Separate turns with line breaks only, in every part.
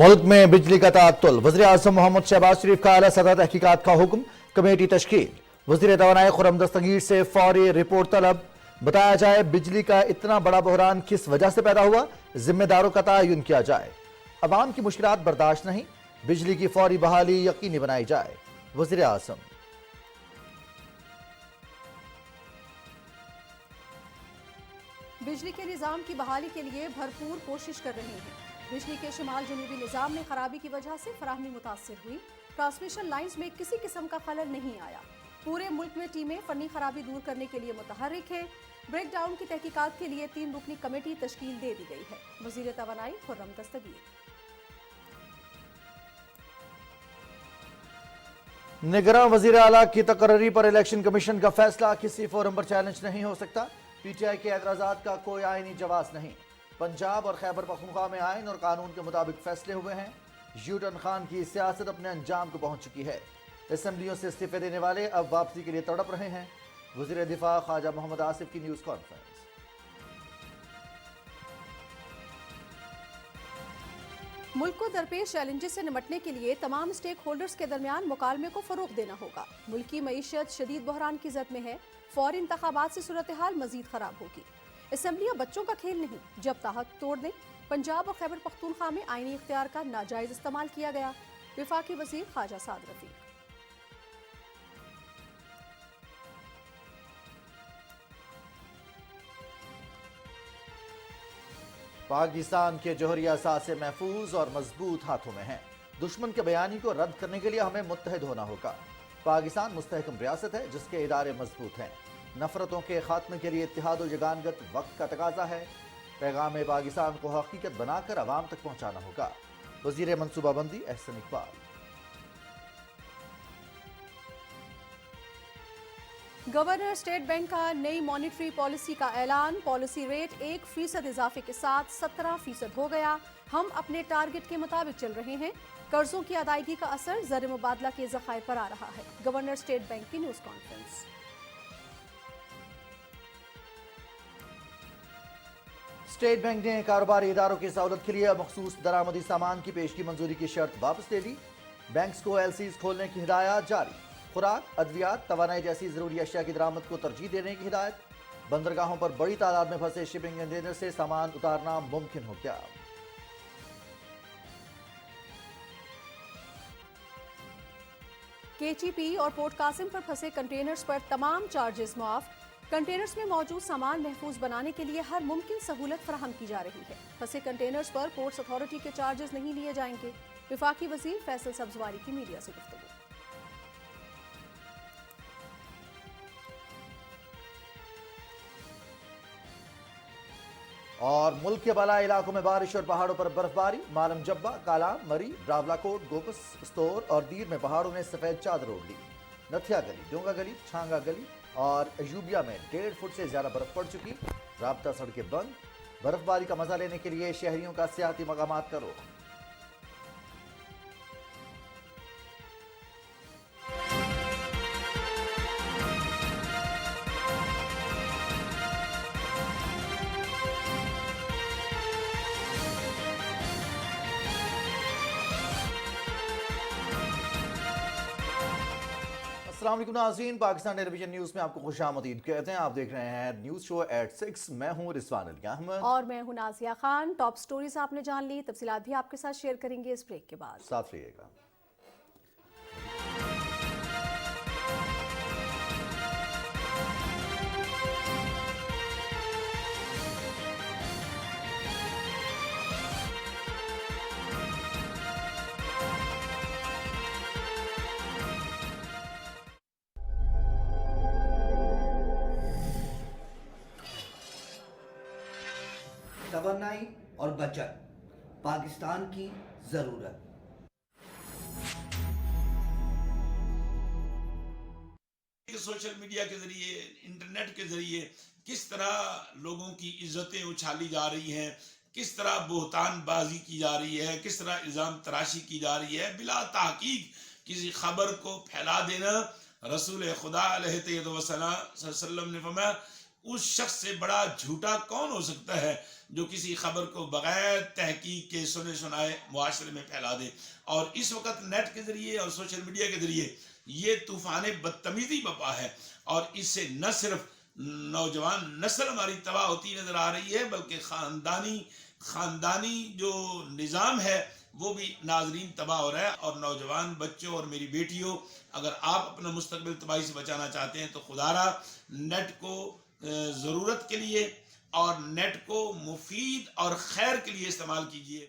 मुल्क में बिजली का ताअत्तुल, वज़ीर आज़म मोहम्मद शहबाज शरीफ का आला सतह तहकीकात का हुक्म, कमेटी तश्कील। वज़ीर तवानाई खुर्रम दस्तगीर से फौरी रिपोर्ट तलब। बताया जाए बिजली का इतना बड़ा बहरान किस वजह से पैदा हुआ, जिम्मेदारों का तयन किया जाए। अवाम की मुश्किलात बर्दाश्त नहीं, बिजली की फौरी बहाली यकीनी बनाई जाए। वज़ीर आज़म।
बिजली के निज़ाम की बहाली के लिए भरपूर कोशिश कर रहे हैं। बिजली के शिमाल जनूबी निज़ाम में खराबी की वजह से फराहमी मुतासिर हुई। ट्रांसमिशन लाइन्स में किसी किस्म का खलल नहीं आया। पूरे मुल्क में टीमें फनी खराबी दूर करने के लिए मुतहर्रिक है। ब्रेक डाउन की तहकीकात के लिए 3 रुकनी कमेटी तश्कील दे दी गई है। वज़ीर तवानाई खुर्रम दस्तगीर।
निगरान वज़ीर आला की तकर्री पर इलेक्शन कमीशन का फैसला किसी फोरम पर चैलेंज नहीं हो सकता। पीटीआई के एतराज़ात का कोई आईनी जवाब नहीं। पंजाब और खैबर पख्तूनख्वा में आइन और कानून के मुताबिक फैसले हुए हैं। यूटर्न खान की सियासत अपने अंजाम को पहुंच चुकी है। असम्बलियों से इस्तीफे देने वाले अब वापसी के लिए तड़प रहे हैं। वज़ीर दिफा ख्वाजा मोहम्मद आसिफ की न्यूज़ कॉन्फ्रेंस।
मुल्क को दरपेश चैलेंजेस से निपटने के लिए तमाम स्टेक होल्डर्स के दरमियान मुकालमे को फरोग देना होगा। मुल्क की मईशत शदीद बहरान की जद में है। फौरी इंतखाबात से सूरत हाल मजीद खराब होगी। असम्बलियाँ बच्चों का खेल नहीं, जब ताहत तोड़ दें। पंजाब और खैबर पख्तूनख्वा में आईनी इख्तियार का नाजायज इस्तेमाल किया गया। विफाकी वज़ीर ख्वाजा साद रफीक।
पाकिस्तान के जोहरी असासे महफूज और मजबूत हाथों में हैं। दुश्मन के बयानी को रद्द करने के लिए हमें मुत्तहिद होना होगा। पाकिस्तान मुस्तहकम रियासत है जिसके इदारे मजबूत हैं। नफरतों के खात्मे के लिए इत्तेहाद और यगानगत वक्त का तकाजा है। पैगाम पाकिस्तान को हकीकत बनाकर अवाम तक पहुंचाना होगा। वजीर मनसूबाबंदी Ahsan Iqbal.
Governor state bank का नई मॉनिटरी पॉलिसी का ऐलान। पॉलिसी रेट 1% इजाफे के साथ 17% हो गया। हम अपने टारगेट के मुताबिक चल रहे हैं। कर्जों की अदायगी का असर ज़र मुबादला के ज़खायर पर आ रहा है। गवर्नर स्टेट बैंक की न्यूज़ कॉन्फ्रेंस।
स्टेट बैंक ने कारोबारी इदारों की सहूलत के लिए मखसूस दरामदी सामान की पेश की मंजूरी की शर्त वापस ले ली। बैंक्स को एलसीज खोलने की हिदायत जारी। खुराक, अद्वियात, तवानाई जैसी जरूरी अशिया की दरामद को तरजीह देने की हिदायत। बंदरगाहों पर बड़ी तादाद में फंसे शिपिंग कंटेनर से सामान उतारना मुमकिन हो गया।
केटीपी और पोर्ट कासिम पर फंसे कंटेनर्स पर तमाम चार्जेस मुआफ। कंटेनर्स में मौजूद सामान महफूज बनाने के लिए हर मुमकिन सहूलत फराहम की जा रही है। फंसे कंटेनर्स पर पोर्ट्स अथॉरिटी के चार्जेस नहीं लिए जाएंगे। विफाकी वजीर फैसल सब्जवारी की मीडिया से गुफ्तगू।
और मुल्क के बाला इलाकों में बारिश और पहाड़ों पर बर्फबारी। मालम जब्बा, कालाम, मरी, ड्रावलाकोट, गोपस, स्तोर और दीर में पहाड़ों ने सफेद चादर ओढ़ ली। नथिया गली, डोंगा गली, छांगा गली और अयूबिया में 1.5 फुट से ज्यादा बर्फ पड़ चुकी। राब्ता सड़कें बंद। बर्फबारी का मजा लेने के लिए शहरियों का सियाहती मकामात का रुख। अस्सलाम वालेकुम नाज़रीन, पाकिस्तान टेलीविजन न्यूज़ में आपको खुशामदीद कहते हैं। आप देख रहे हैं न्यूज़ शो एट 6। मैं हूं रिजवान अली अहमद
और मैं हूं नाज़िया खान। टॉप स्टोरीज आपने जान ली, तफसीलात भी आपके साथ शेयर करेंगे इस ब्रेक के बाद।
साथ रहिएगा।
तवानाई और बचत पाकिस्तान की जरूरत।
सोशल मीडिया के जरिए, इंटरनेट के जरिए किस तरह लोगों की इज्जतें उछाली जा रही हैं, किस तरह बोहतान बाजी की जा रही है, किस तरह इल्जाम तराशी की जा रही है। बिला तहकीक किसी खबर को फैला देना। रसूल खुदा अलैहिस्सलाम ने फरमाया اس شخص سے بڑا جھوٹا کون ہو سکتا ہے جو کسی خبر کو بغیر تحقیق کے سنے سنائے معاشرے میں پھیلا دے. اور اس وقت نیٹ کے ذریعے اور سوشل میڈیا کے ذریعے یہ طوفان بدتمیزی بپا ہے، اور اس سے نہ صرف نوجوان نسل ہماری تباہ ہوتی نظر آ رہی ہے، بلکہ خاندانی جو نظام ہے وہ بھی ناظرین تباہ ہو رہا ہے. اور نوجوان بچوں اور میری بیٹیوں، اگر آپ اپنا مستقبل تباہی سے بچانا چاہتے ہیں تو خدا را نیٹ کو ضرورت کے لیے اور نیٹ کو مفید اور خیر کے لیے استعمال کیجیے.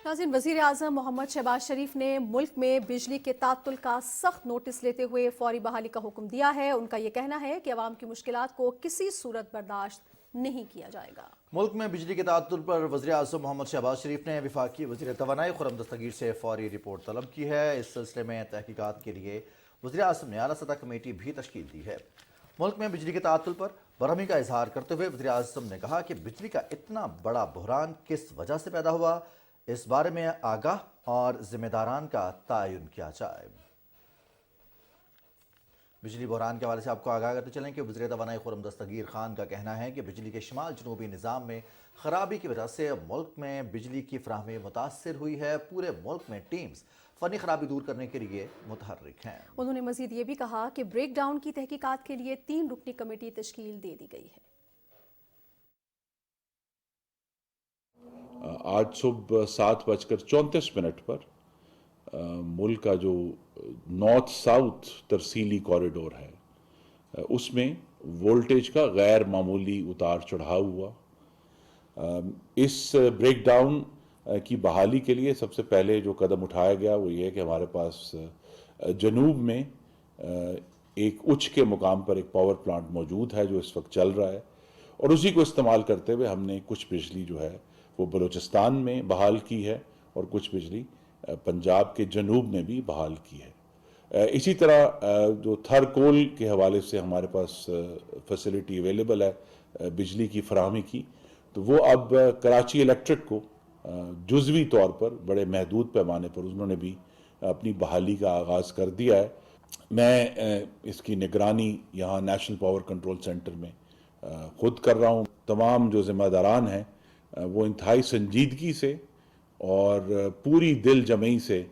ناظرین، وزیر اعظم محمد شہباز شریف نے ملک میں بجلی کے تعطل کا سخت نوٹس لیتے ہوئے فوری بحالی کا حکم دیا ہے. ان کا یہ کہنا ہے کہ عوام کی مشکلات کو کسی صورت برداشت نہیں کیا جائے گا.
ملک میں بجلی کے تعطل پر وزیر اعظم محمد شہباز شریف نے وفاقی وزیر توانائی خرم دستگیر سے فوری رپورٹ طلب کی ہے. اس سلسلے میں تحقیقات کے لیے وزیر اعظم نے اعلیٰ سطح کمیٹی بھی تشکیل دی ہے. ملک میں بجلی کے تعطل پر برہمی کا اظہار کرتے ہوئے وزیر اعظم نے کہا کہ بجلی کا اتنا بڑا بحران کس وجہ سے پیدا ہوا، اس بارے میں آگاہ اور ذمہ داران کا تعین کیا جائے. بجلی بحران کے حوالے سے آپ کو آگاہ کرتے چلیں کہ وزیر توانائی خرم دستگیر خان کا کہنا ہے کہ بجلی کے شمال جنوبی نظام میں خرابی کی وجہ سے ملک میں بجلی کی فراہمی متاثر ہوئی ہے. پورے ملک میں ٹیمز فنی خرابی دور کرنے کے لیے متحرک ہیں.
انہوں نے مزید یہ بھی کہا کہ بریک ڈاؤن کی تحقیقات کے لیے 3 رکنی کمیٹی تشکیل دے دی گئی ہے.
آج صبح 7:34 پر ملک کا جو نارتھ ساؤتھ ترسیلی کوریڈور ہے اس میں وولٹیج کا غیر معمولی اتار چڑھاؤ ہوا. اس بریک ڈاؤن کی بحالی کے لیے سب سے پہلے جو قدم اٹھایا گیا وہ یہ ہے کہ ہمارے پاس جنوب میں ایک اچ کے مقام پر ایک پاور پلانٹ موجود ہے جو اس وقت چل رہا ہے، اور اسی کو استعمال کرتے ہوئے ہم نے کچھ بجلی جو ہے وہ بلوچستان میں بحال کی ہے اور کچھ بجلی پنجاب کے جنوب میں بھی بحال کی ہے. اسی طرح جو تھرکول کے حوالے سے ہمارے پاس فیسلٹی اویلیبل ہے بجلی کی فراہمی کی، تو وہ اب کراچی الیکٹرک کو جزوی طور پر بڑے محدود پیمانے پر انہوں نے بھی اپنی بحالی کا آغاز کر دیا ہے. میں اس کی نگرانی یہاں نیشنل پاور کنٹرول سینٹر میں خود کر رہا ہوں. تمام جو ذمہ داران ہیں وہ انتہائی سنجیدگی سے اور پوری دل جمعی سے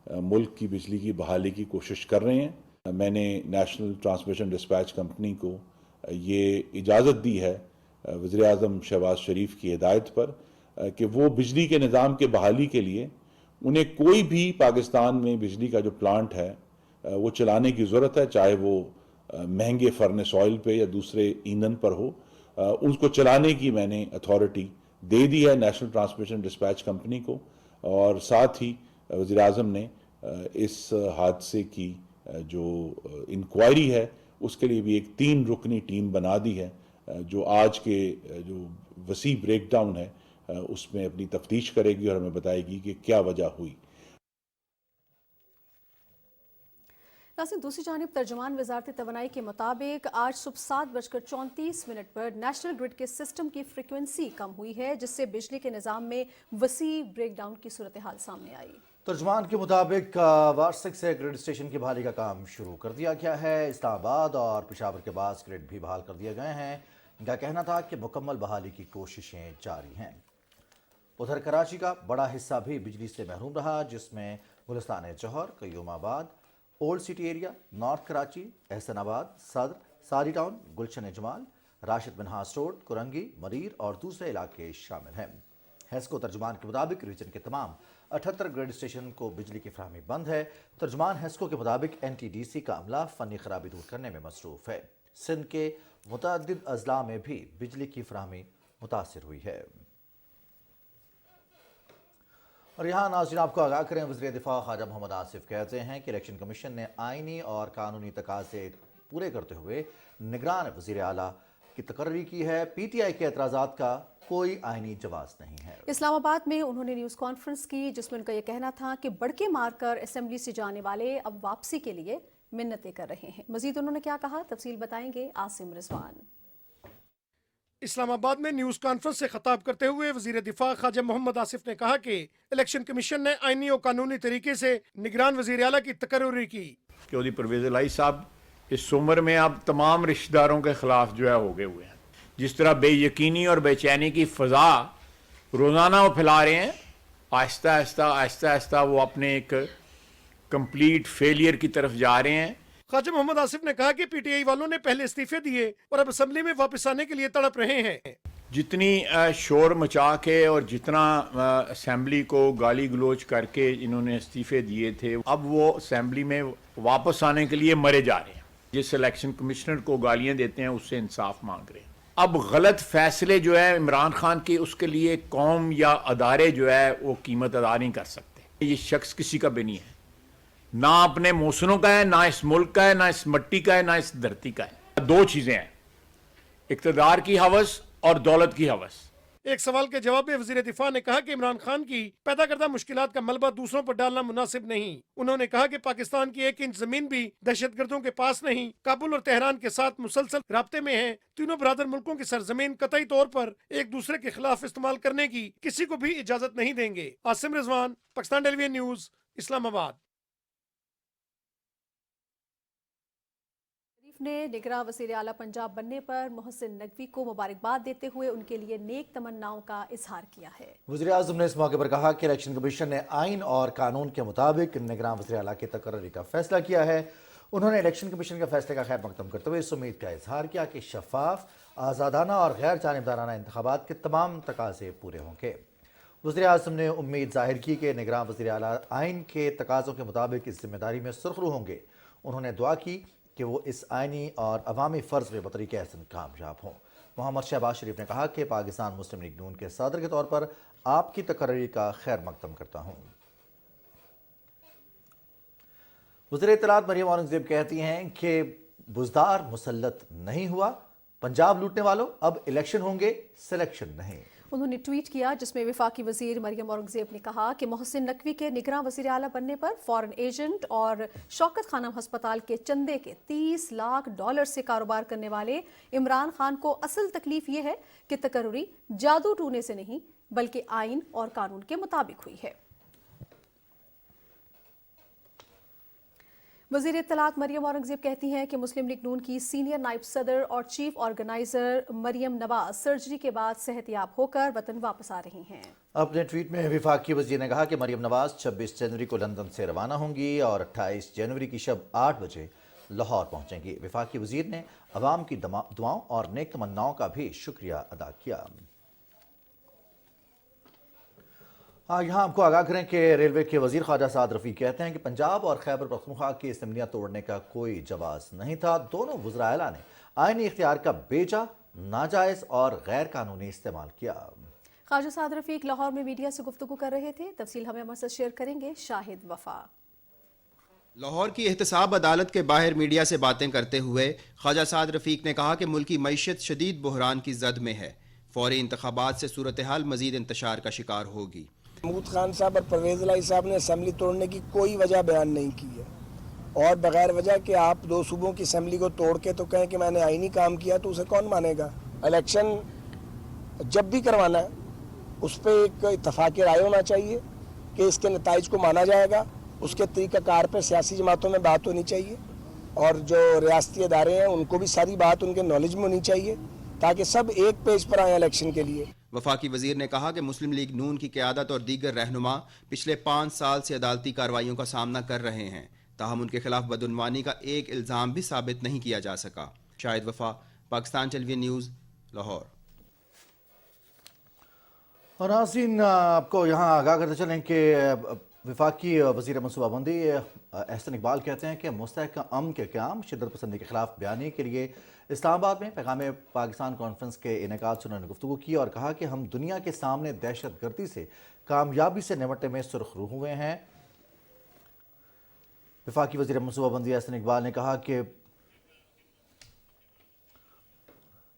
ملک کی بجلی کی بحالی کی کوشش کر رہے ہیں. میں نے نیشنل ٹرانسمیشن ڈسپیچ کمپنی کو یہ اجازت دی ہے وزیر اعظم شہباز شریف کی ہدایت پر کہ وہ بجلی کے نظام کے بحالی کے لیے انہیں کوئی بھی پاکستان میں بجلی کا جو پلانٹ ہے وہ چلانے کی ضرورت ہے، چاہے وہ مہنگے فرنس آئل پہ یا دوسرے ایندھن پر ہو، اس کو چلانے کی میں نے اتھارٹی دے دی ہے نیشنل ٹرانسمیشن ڈسپیچ کمپنی کو. اور ساتھ ہی وزیر اعظم نے اس حادثے کی جو انکوائری ہے اس کے لیے بھی ایک 3 رکنی ٹیم بنا دی ہے جو آج کے جو وسیع بریک ڈاؤن ہے اس میں اپنی تفتیش کرے گی اور ہمیں بتائے گی کہ کیا وجہ ہوئی.
ناظرین، دوسری جانب ترجمان وزارت توانائی کے مطابق آج صبح 7:34 پر نیشنل گرڈ کے سسٹم کی فریکوینسی کم ہوئی ہے، جس سے بجلی کے نظام میں وسیع بریک ڈاؤن کی صورتحال سامنے آئی.
ترجمان کے مطابق وارسک سے گریڈ اسٹیشن کی بحالی کا کام شروع کر دیا گیا ہے. اسلام آباد اور پشاور کے بعض گریڈ بھی بحال کر دیے گئے ہیں. ان کا کہنا تھا کہ مکمل بحالی کی کوششیں جاری ہیں. ادھر کراچی کا بڑا حصہ بھی بجلی سے محروم رہا، جس میں گلستان Johar, Qayyumabad, old city area, north Karachi, Ahsanabad, Saddar, ساری ٹاؤن، گلشن جمال، راشد منہاس روڈ، کرنگی، مریر اور دوسرے علاقے شامل ہیں. ہیسکو ترجمان کے مطابق ریجن کے تمام 78 گریڈ اسٹیشن کو بجلی کی فراہمی بند ہے. ترجمان ہیسکو کے مطابق NTDC کا عملہ فنی خرابی دور کرنے میں مصروف ہے. سندھ کے متعدد اضلاع میں بھی بجلی کی فراہمی متاثر ہوئی ہے. اور یہاں ناظرین آپ کو آگاہ کریں، وزیر دفاع خواجہ محمد آصف کہتے ہیں کہ الیکشن کمیشن نے آئینی اور قانونی تقاضے پورے کرتے ہوئے نگران وزیر اعلیٰ की तकर्री की है। PTI के एतराज़ात का कोई आईनी जवाब नहीं है।
इस्लामाबाद में उन्होंने न्यूज़ कॉन्फ्रेंस की जिसमें उनका यह कहना था कि बड़के मारकर असेंबली से जाने वाले अब वापसी के लिए मिन्नतें कर रहे हैं। मजीद उन्होंने क्या कहा, तफसील बताएंगे आसिम रिजवान।
इस्लामाबाद में न्यूज़ कॉन्फ्रेंस से खिताब करते हुए वजीर दिफा ख्वाजा मोहम्मद आसिफ ने कहा कि इलेक्शन कमीशन ने आईनी और कानूनी तरीके से निगरान वजीर आला की तकर्री की।
चौधरी परवेज़ इलाही साहब इस उम्र में अब तमाम रिश्तेदारों के खिलाफ जो है हो गए हुए हैं। जिस तरह बेयकीनी और बेचैनी की फ़ज़ा रोज़ाना वो फैला रहे हैं, आहिस्ता आहिस्ता वो अपने एक कंप्लीट फेलियर की तरफ जा रहे हैं।
ख्वाजा मोहम्मद आसिफ ने कहा कि PTI वालों ने पहले इस्तीफे दिए और अब असेंबली में वापस आने के लिए तड़प रहे हैं।
जितनी शोर मचा के और जितना असेंबली को गाली गलोच करके इन्होंने इस्तीफे दिए थे, अब वो असेंबली में वापस आने के लिए मरे जा रहे हैं। जिस इलेक्शन कमिश्नर को गालियां देते हैं उससे इंसाफ मांग रहे हैं। अब गलत फैसले जो है इमरान खान के, उसके लिए कौम या अदारे जो है वो कीमत अदा नहीं कर सकते। ये शख्स किसी का भी नहीं है, ना अपने मौसनों का है, ना इस मुल्क का है, ना इस मट्टी का है, ना इस धरती का है। दो चीजें हैं, इक्तदार की हवस और दौलत की हवस।
एक सवाल के जवाब में वजीर दिफा ने कहा कि इमरान खान की पैदा करदा मुश्किलात का मलबा दूसरों पर डालना मुनासिब नहीं। उन्होंने कहा कि पाकिस्तान की 1 इंच जमीन भी दहशतगर्दों के पास नहीं। काबुल और तेहरान के साथ मुसलसल राब्ते में है। तीनों बरादर मुल्कों की सरजमीन कतई तौर पर एक दूसरे के खिलाफ इस्तेमाल करने की किसी को भी इजाजत नहीं देंगे। Asim Rizwan, Pakistan television news, Islamabad.
ने निगरान वज़ीर आला पंजाब बनने पर मोहसिन नकवी को मुबारकबाद देते हुए उनके लिए नेक तमन्नाओं का इजहार किया है।
वज़ीर आज़म ने इस मौके पर कहा कि इलेक्शन कमीशन ने आइन और कानून के मुताबिक निगरान वज़ीर आला की तकर्री का फैसला किया है। उन्होंने इलेक्शन कमीशन के फैसले का खैर मकदम करते हुए इस उम्मीद का इजहार किया कि शफाफ, आज़ादाना और गैर जानिबदाराना इंतखाबात के तमाम तकाजे पूरे होंगे। वज़ीर आज़म ने उम्मीद जाहिर की कि निगरान वज़ीर आला आइन के तकाज़ों के मुताबिक इस जिम्मेदारी में सुरखरू होंगे। उन्होंने दुआ की कि वो इस आइनी और अवामी फ़र्ज़ में बतरीक़े हसन कामयाब हों। मोहम्मद शहबाज शरीफ ने कहा कि पाकिस्तान मुस्लिम लीग नून के सदर के तौर पर आपकी तकर्री का खैर मकदम करता हूँ। वज़ीर इत्तलात मरियम औरंगज़ेब कहती हैं कि बुज़दार मुसल्लत नहीं हुआ, पंजाब लूटने वालों, अब इलेक्शन होंगे, सिलेक्शन नहीं।
उन्होंने ट्वीट किया जिसमें वफाकी वजीर मरियम औरंगज़ेब ने कहा कि मोहसिन नकवी के निगरान वज़ीर आला बनने पर फॉरेन एजेंट और शौकत खानम हस्पताल के चंदे के $30 लाख से कारोबार करने वाले इमरान खान को असल तकलीफ ये है कि तकर्री जादू टूने से नहीं बल्कि आइन और कानून के मुताबिक हुई है। वज़ीर इत्तलात मरियम औरंगज़ेब कहती हैं कि मुस्लिम लीग नून की सीनियर नायब सदर और chief organizer Maryam Nawaz surgery के बाद सेहतियाब होकर वतन वापस आ रही हैं।
अपने ट्वीट में वफाकी वज़ीर ने कहा कि मरियम नवाज 26 जनवरी को लंदन से रवाना होंगी और 28 जनवरी की शब 8 बजे लाहौर पहुंचेंगी। वफाकी वज़ीर ने अवाम की दुआओं और नेक तमन्नाओं का भी शुक्रिया अदा किया। यहाँ आपको आगाह करें कि रेलवे के वज़ीर ख्वाजा साद रफ़ीक कहते हैं कि पंजाब और खैबर पख्तूनख्वा की असम्बलियाँ तोड़ने का कोई जवाज़ नहीं था। दोनों वज़रा आला ने आईनी इख्तियार का बेजा, नाजायज़ और गैर कानूनी इस्तेमाल किया।
ख्वाजा साद रफ़ीक लाहौर में मीडिया से गुफ्तगू कर रहे थे। तफसील हमें हमारे साथ शेयर करेंगे शाहिद वफा।
लाहौर की एहतसाब अदालत के बाहर मीडिया से बातें करते हुए ख्वाजा साद रफ़ीक ने कहा कि मुल्की मईशत शदीद बुहरान की जद में है। फौरी इंतखाबात से सूरत हाल मजीद इंतशार का शिकार होगी।
महमूद खान साहब और परवेज़ इलाही साहब ने असम्बली तोड़ने की कोई वजह बयान नहीं की है, और बगैर वजह कि आप 2 सूबों की असम्बली को तोड़ के तो कहें कि मैंने आईनी काम किया, तो उसे कौन मानेगा। इलेक्शन जब भी करवाना है उस पर एक इत्तफाक़ राय होना चाहिए कि इसके नताइज को माना जाएगा। उसके तरीक़ाकार पर सियासी जमातों में बात होनी चाहिए और जो रियासती अदारे हैं उनको भी सारी बात उनके नॉलेज में होनी चाहिए ताकि सब एक पेज पर आए इलेक्शन के लिए।
वफाकी वजीर ने कहा कि मुस्लिम लीग नून की क़यादत और दीगर रहनुमा पिछले 5 साल से अदालती कार्रवाइयों का सामना कर रहे हैं, ताहम उनके खिलाफ बदउनवानी का एक इल्ज़ाम भी साबित नहीं किया जा सका। शाहिद वफा, पाकिस्तान टेलीविजन न्यूज़, लाहौर।
और नाज़रीन, आपको यहाँ आगाह करते चलें कि वफाकी वज़ीर मनसूबाबंदी एहसन इकबाल कहते हैं कि मुस्तहकम अमन के क़याम, शिद्दत पसंदी के खिलाफ बयानी के लिए इस्लामाबाद में पैगाम पाकिस्तान कॉन्फ्रेंस के इनेकाद से उन्होंने गुफ्तगू की और कहा कि हम दुनिया के सामने दहशत गर्दी से कामयाबी से निपटने में सुरखरू हुए हैं। वफाकी वज़ीर मनसूबाबंदी एहसन इकबाल ने कहा कि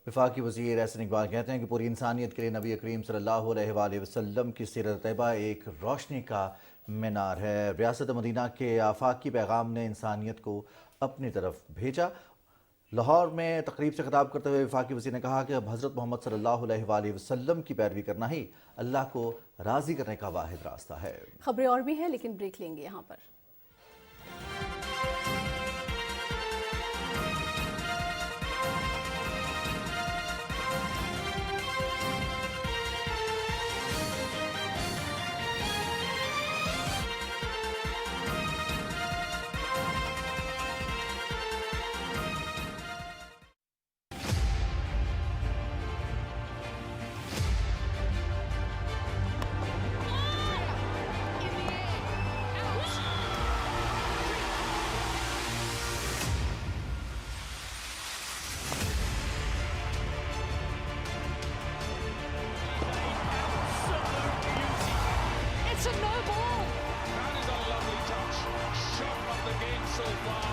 वफाकी वज़ीर एहसन इकबाल कहते हैं कि पूरी इंसानियत के लिए नबी करीम सल्लल्लाहु अलैहि वसल्लम की सीरत तैयबा एक रोशनी का मीनार है। रियासत मदीना के आफाकी पैगाम ने इंसानियत को अपनी तरफ भेजा। लाहौर में तकरीब से खिताब करते हुए वफाकी वज़ीर ने कहा कि अब हज़रत मोहम्मद सल्लल्लाहु अलैहि वसल्लम की पैरवी करना ही अल्लाह को राज़ी करने का वाहिद रास्ता है।
खबरें और भी हैं लेकिन ब्रेक लेंगे यहाँ पर।
It's a no ball. That is a lovely touch. Shot of the game so far.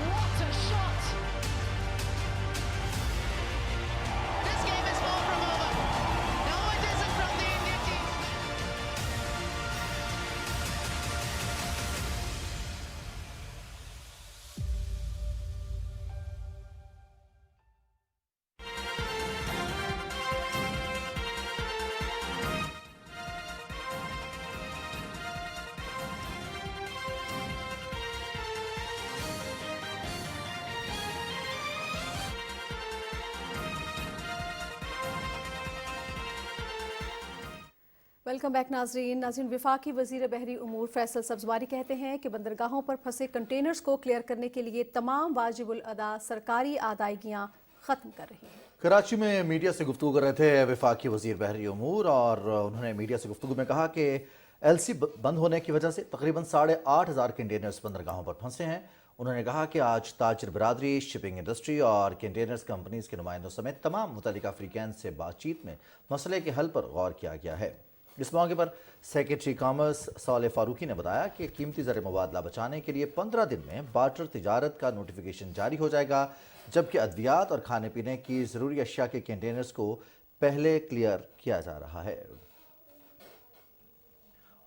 What a shot. This game is far from over. No, it isn't from the Indian team.
Welcome back नाजरीन। वफाकी वज़ीर बहरी उमूर फैसल सब्जवारी कहते हैं कि बंदरगाहों पर फंसे कंटेनर्स को क्लियर करने के लिए तमाम वाजिबुल अदा सरकारी आदायगियाँ ख़त्म कर रही हैं।
कराची में मीडिया से गुफ्तगू कर रहे थे वफाकी वज़ीर बहरी उमूर और उन्होंने मीडिया से गुफ्तगू में कहा कि LC बंद होने की वजह से तकरीबन 8,500 कंटेनर्स बंदरगाहों पर फंसे हैं। उन्होंने कहा कि आज ताजिर बरादरी, शिपिंग इंडस्ट्री और कंटेनर्स कंपनीज के नुमाइंदों समेत तमाम मुतल्लिका अफ्रीकैन से बातचीत में मसले के हल पर गौर किया गया है। इस मौके पर सेक्रेटरी कॉमर्स साले फारूकी ने बताया कि कीमती ज़र मुबादला बचाने के लिए 15 दिन में बार्टर तिजारत का नोटिफिकेशन जारी हो जाएगा, जबकि अद्वियात और खाने पीने की ज़रूरी अशिया के कंटेनर्स को पहले क्लियर किया जा रहा है।